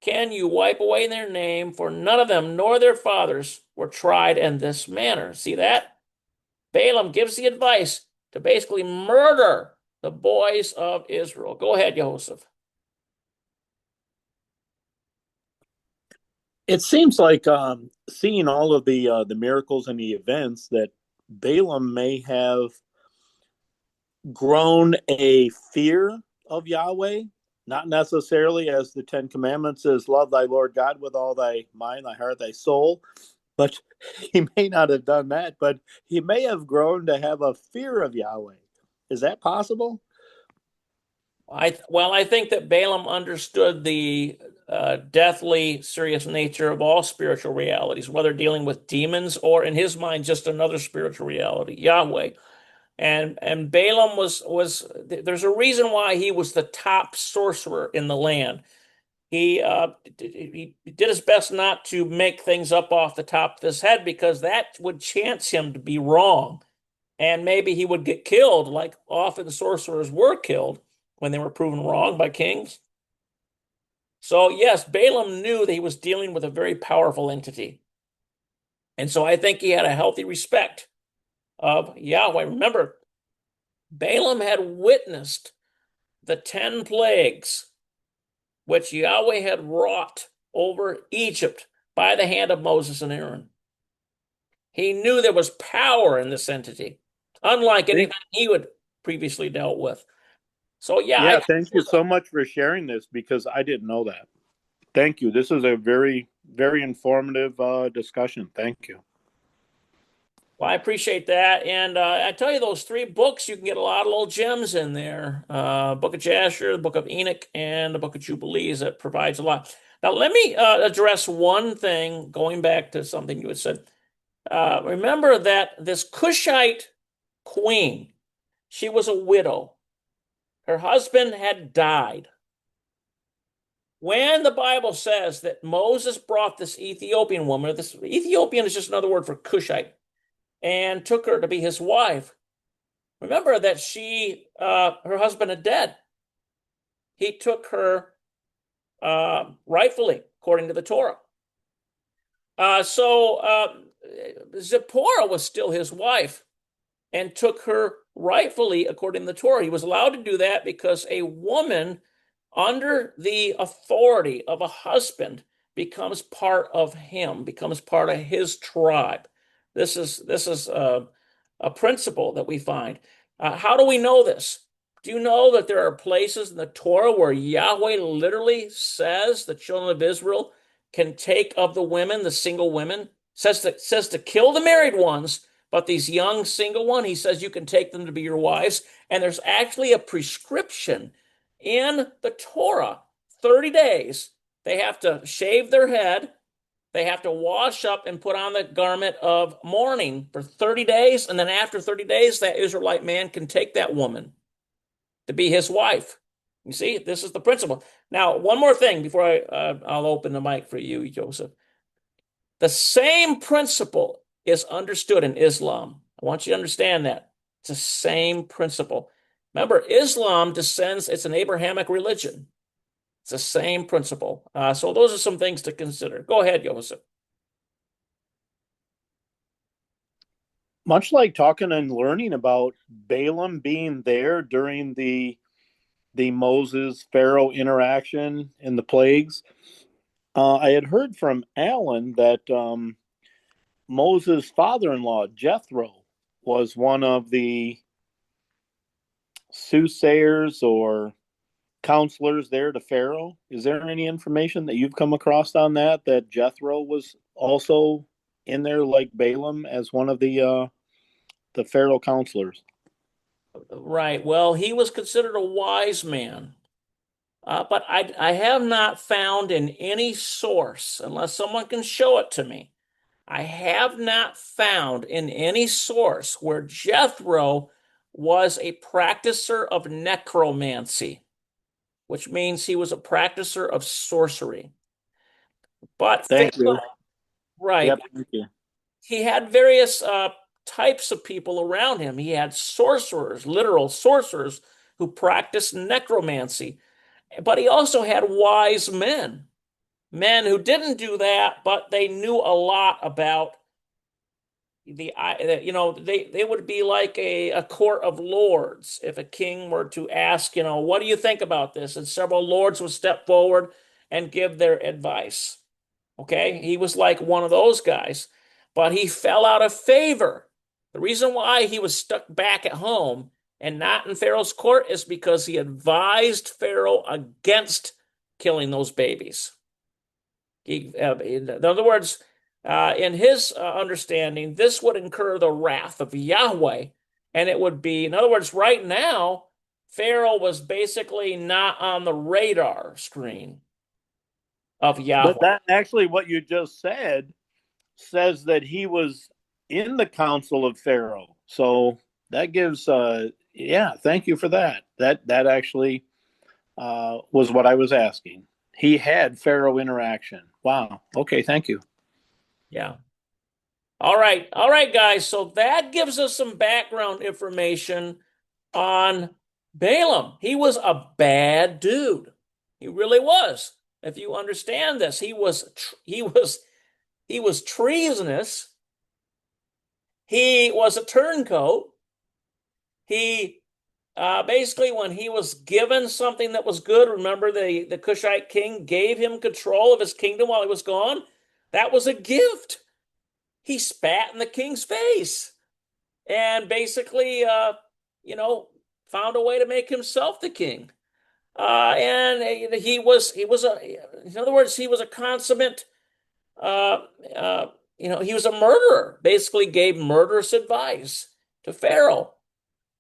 [SPEAKER 1] can you wipe away their name, for none of them nor their fathers were tried in this manner. See that? Balaam gives the advice to basically murder the boys of Israel. Go ahead, Jehoshaphat.
[SPEAKER 2] It seems like seeing all of the miracles and the events that Balaam may have grown a fear of Yahweh, not necessarily as the Ten Commandments says, love thy Lord God with all thy mind, thy heart, thy soul. But he may not have done that, but he may have grown to have a fear of Yahweh. Is that possible?
[SPEAKER 1] I think that Balaam understood the deathly serious nature of all spiritual realities, whether dealing with demons or, in his mind, just another spiritual reality, Yahweh. And Balaam was there's a reason why he was the top sorcerer in the land. He did his best not to make things up off the top of his head, because that would chance him to be wrong. And maybe he would get killed, like often sorcerers were killed when they were proven wrong by kings. So yes, Balaam knew that he was dealing with a very powerful entity. And so I think he had a healthy respect of Yahweh. Remember, Balaam had witnessed the 10 plagues which Yahweh had wrought over Egypt by the hand of Moses and Aaron. He knew there was power in this entity, unlike anything he had previously dealt with. So
[SPEAKER 2] yeah, thank you so much for sharing this, because I didn't know that. Thank you. This is a very, very informative discussion. Thank you.
[SPEAKER 1] Well, I appreciate that. And I tell you, those 3 books, you can get a lot of little gems in there. Book of Jasher, the Book of Enoch, and the Book of Jubilees. That provides a lot. Now, let me address one thing, going back to something you had said. Remember that this Cushite queen, she was a widow. Her husband had died. When the Bible says that Moses brought this Ethiopian woman, this Ethiopian is just another word for Cushite, and took her to be his wife, remember that her husband had died. He took her rightfully, according to the Torah. So Zipporah was still his wife and took her rightfully, according to the Torah. He was allowed to do that because a woman under the authority of a husband becomes part of him, becomes part of his tribe. This is a principle that we find. How do we know this? Do you know that there are places in the Torah where Yahweh literally says the children of Israel can take of the women, the single women, says to kill the married ones, but these young single one, he says you can take them to be your wives. And there's actually a prescription in the Torah, 30 days. They have to shave their head. They have to wash up and put on the garment of mourning for 30 days. And then after 30 days, that Israelite man can take that woman to be his wife. You see, this is the principle. Now, one more thing before I'll open the mic for you, Joseph. The same principle is understood in Islam. I want you to understand that. It's the same principle. Remember, Islam descends, it's an Abrahamic religion. It's the same principle. So those are some things to consider. Go ahead, Joseph.
[SPEAKER 2] Much like talking and learning about Balaam being there during the Moses Pharaoh interaction in the plagues, I had heard from Alan that Moses' father-in-law Jethro was one of the soothsayers or counselors there to Pharaoh. Is there any information that you've come across on that Jethro was also in there like Balaam as one of the Pharaoh counselors?
[SPEAKER 1] Right. Well, he was considered a wise man. But I have not found in any source, unless someone can show it to me, I have not found in any source where Jethro was a practicer of necromancy, which means he was a practicer of sorcery. But
[SPEAKER 2] Thank you.
[SPEAKER 1] right,
[SPEAKER 2] Yep, thank you.
[SPEAKER 1] he had various types of people around him. He had sorcerers, literal sorcerers, who practiced necromancy. But he also had wise men, men who didn't do that, but they knew a lot about they would be like a court of lords. If a king were to ask, what do you think about this? And several lords would step forward and give their advice. Okay, he was like one of those guys, but he fell out of favor. The reason why he was stuck back at home and not in Pharaoh's court is because he advised Pharaoh against killing those babies. In other words, in his understanding, this would incur the wrath of Yahweh. And it would be, in other words, right now, Pharaoh was basically not on the radar screen of
[SPEAKER 2] But
[SPEAKER 1] Yahweh.
[SPEAKER 2] that actually, what you just said, says that he was in the council of Pharaoh. So that gives, yeah, thank you for that. That actually was what I was asking. He had Pharaoh interaction. Wow. Okay, thank you.
[SPEAKER 1] Yeah. All right, guys. So that gives us some background information on Balaam. He was a bad dude. He really was. If you understand this, he was treasonous. He was a turncoat. He basically, when he was given something that was good, remember the Cushite king gave him control of his kingdom while he was gone. That was a gift. He spat in the king's face and basically, found a way to make himself the king. And in other words, he was a consummate, uh, he was a murderer. Basically, gave murderous advice to Pharaoh.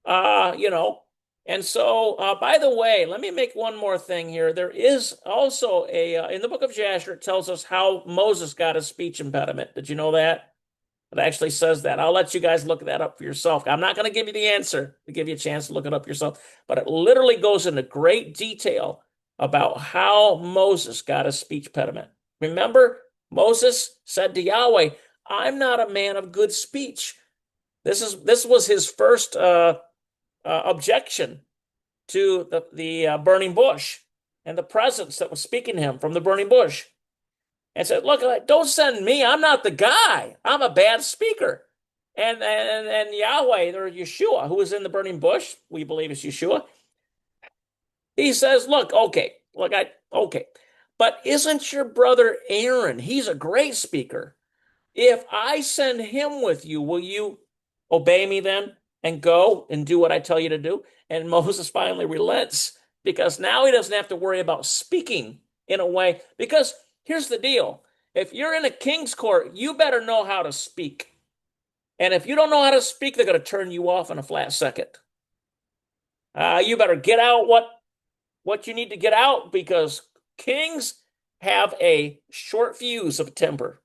[SPEAKER 1] Uh, you know, and so, by the way, let me make one more thing here. There is also in the book of Jasher, it tells us how Moses got a speech impediment. Did you know that? It actually says that. I'll let you guys look that up for yourself. I'm not going to give you the answer to give you a chance to look it up yourself, but it literally goes into great detail about how Moses got a speech impediment. Remember, Moses said to Yahweh, "I'm not a man of good speech." This was his first objection to the burning bush and the presence that was speaking to him from the burning bush, and said, "Look, don't send me. I'm not the guy. I'm a bad speaker." And Yahweh, or Yeshua, who is in the burning bush, we believe is Yeshua. He says, "Look, okay, look, okay. But isn't your brother Aaron? He's a great speaker. If I send him with you, will you obey me then and go and do what I tell you to do? And Moses finally relents because now he doesn't have to worry about speaking in a way. Because here's the deal. If you're in a king's court, you better know how to speak. And if you don't know how to speak, they're going to turn you off in a flat second. You better get out what you need to get out because kings have a short fuse of temper.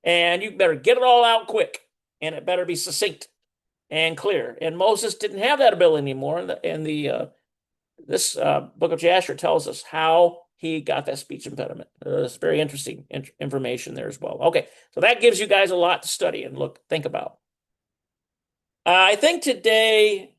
[SPEAKER 1] And you better get it all out quick, and it better be succinct and clear. And Moses didn't have that ability anymore. And this book of Jasher tells us how he got that speech impediment. It's very interesting information there as well. Okay, so that gives you guys a lot to study and think about. I think today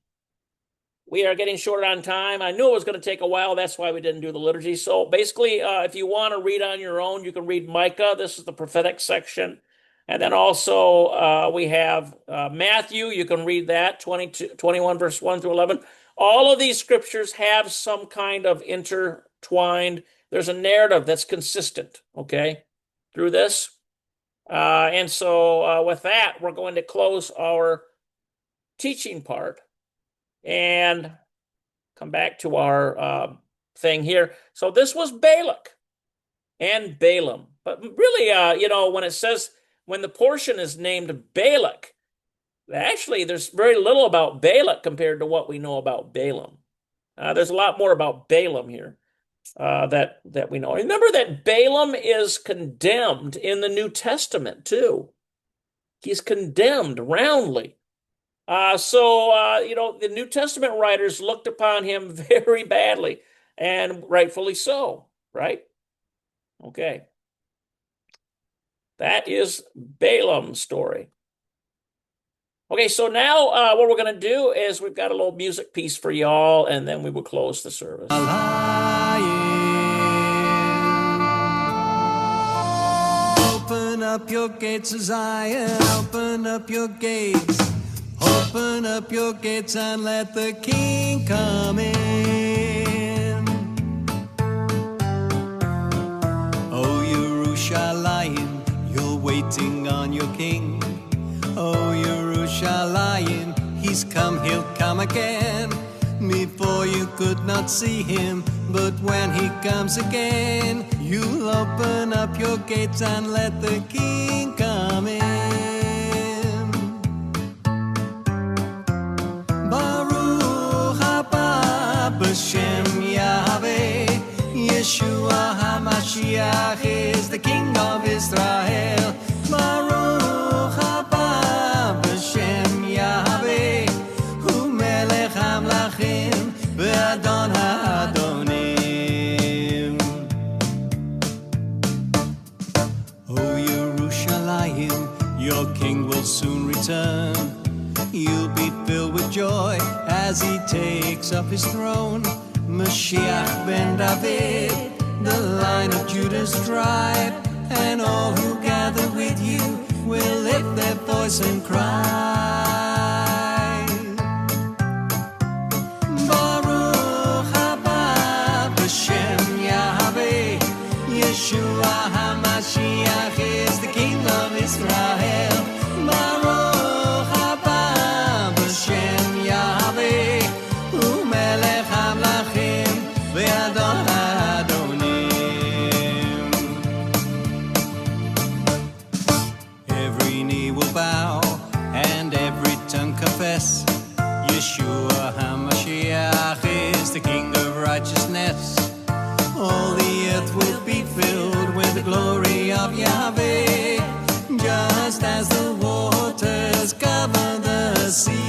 [SPEAKER 1] we are getting short on time. I knew it was going to take a while. That's why we didn't do the liturgy. So basically, if you want to read on your own, you can read Micah. This is the prophetic section. And then also we have Matthew. You can read that, 21, verse 1 through 11. All of these scriptures have some kind of intertwined. There's a narrative that's consistent, okay, through this. And so with that, we're going to close our teaching part and come back to our thing here. So this was Balak and Balaam. But really, when it says, when the portion is named Balak, actually there's very little about Balak compared to what we know about Balaam. There's a lot more about Balaam here that we know. Remember that Balaam is condemned in the New Testament too. He's condemned roundly. The New Testament writers looked upon him very badly, and rightfully so, right? Okay. That is Balaam's story. Okay, so now what we're going to do is we've got a little music piece for y'all, and then we will close the service.
[SPEAKER 3] Open up your gates, Zion, open up your gates. Open up your gates and let the King come in. Oh, Yerushalayim, you're waiting on your King. Oh, Yerushalayim, he's come, he'll come again. Before you could not see him, but when he comes again, you'll open up your gates and let the King come in. B'Shem Yahweh, Yeshua HaMashiach is the King of Israel. Baruch haba b'Shem Yahweh, Hu Melech HaMelachim, V'Adon HaAdonim. O Yerushalayim, your King will soon return. You'll be filled with joy as he takes up his throne. Mashiach ben David, the Lion of Judah's tribe, and all who gather with you will lift their voice and cry. Baruch haba b'Shem Yahweh, Yeshua HaMashiach is the King of Israel. Baruch haba b'Shem Yahweh, Hu Melech HaMelachim, V'Adon HaAdonim. Every knee will bow and every tongue confess, Yeshua HaMashiach is the King of righteousness. All the earth will be filled with the glory of Yahweh, just as the waters cover the sea.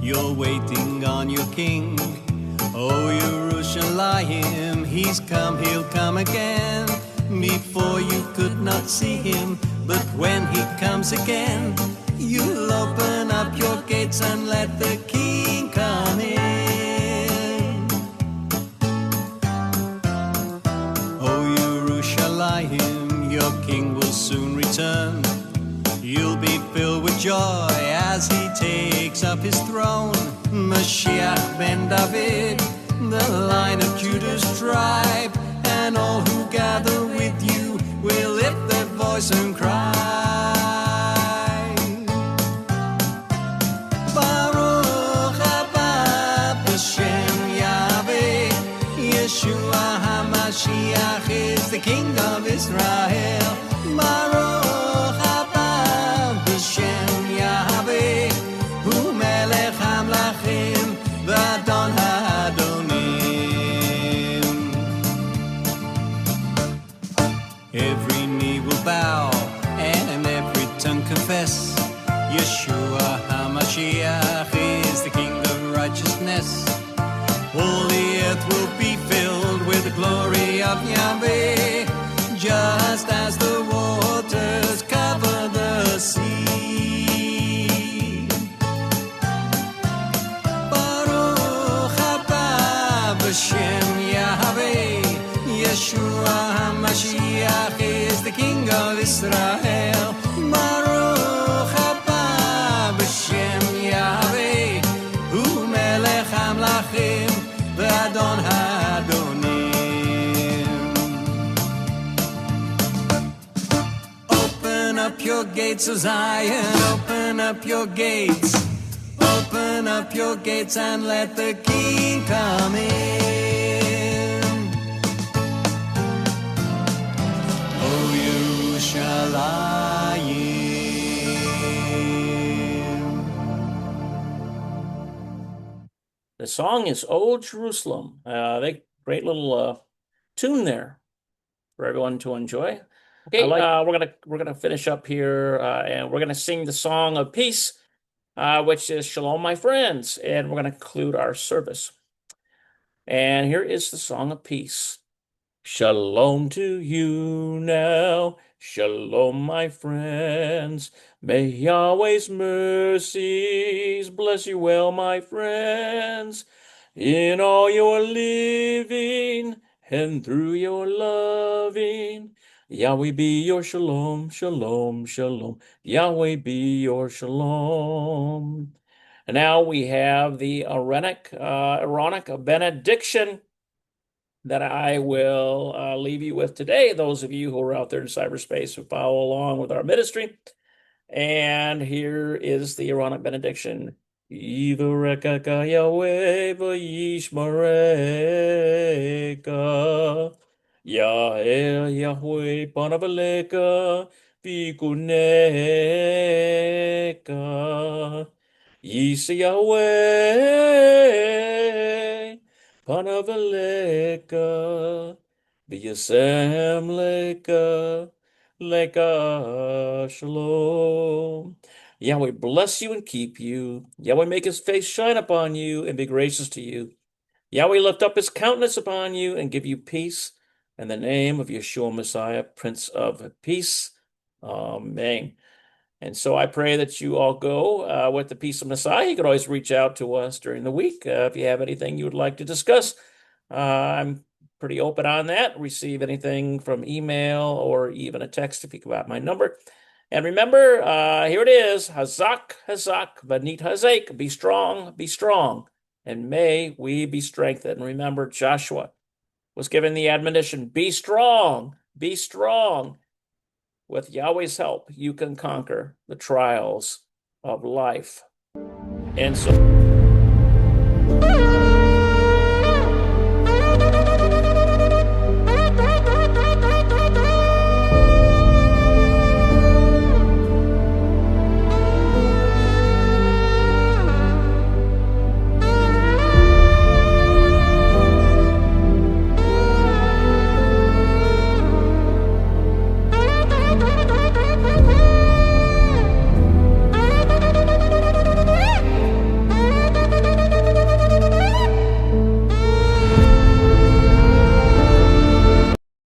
[SPEAKER 3] You're waiting on your King. Oh, Yerushalayim, he's come, he'll come again. Before you could not see him, but when he comes again, you'll open up your gates and let the King come in. O Yerushalayim, your King will soon return. You'll be filled with joy as he takes up his throne. Mashiach ben David, the Lion of Judah's tribe, and all who gather with you will lift their voice and cry. Baruch haba b'shem Yahweh, Yeshua HaMashiach is the King of Israel. Baruch haba b'shem Yahweh, Hu melech hamlachim v'adon ha'adonim. Every knee will bow and every tongue confess, Yeshua HaMashiach is the King of righteousness. All the earth will be filled with the glory of Yahweh, just as the waters cover the sea. Baruch haba b'shem Yahweh, Yeshua HaMashiach is the King of Israel. Baruch haba b'shem Yahweh, Hu melech hamlachim v'adon ha'adonim. Open up your gates, O Zion, open up your gates. Open up your gates and let the King come in. O Yerushalayim.
[SPEAKER 1] The song is Old Jerusalem. Great little tune there for everyone to enjoy. Okay, we're gonna finish up here, and we're gonna sing the song of peace, which is Shalom, my friends, and we're gonna conclude our service. And here is the song of peace. Shalom to you now, shalom, my friends. May Yahweh's mercies bless you well, my friends, in all your living and through your loving. Yahweh be your shalom, shalom, shalom. Yahweh be your shalom. And now we have the Aaronic benediction that I will leave you with today, those of you who are out there in cyberspace who follow along with our ministry. And here is the Aaronic benediction. Yivarekaka Yahweh v'yishmareka, Yahel Yahweh panavaleka v'kuneka, Yisa Yahweh panavaleka v'yasem leka shalom. Yahweh bless you and keep you. Yahweh make his face shine upon you and be gracious to you. Yahweh lift up his countenance upon you and give you peace. In the name of Yeshua Messiah, Prince of Peace. Amen. And so I pray that you all go with the peace of Messiah. You could always reach out to us during the week if you have anything you would like to discuss. I'm pretty open on that. Receive anything from email or even a text if you got my number. And remember, here it is, Hazak, Hazak, Vanit Hazak, be strong, and may we be strengthened. Remember, Joshua was given the admonition, be strong. With Yahweh's help, you can conquer the trials of life. And so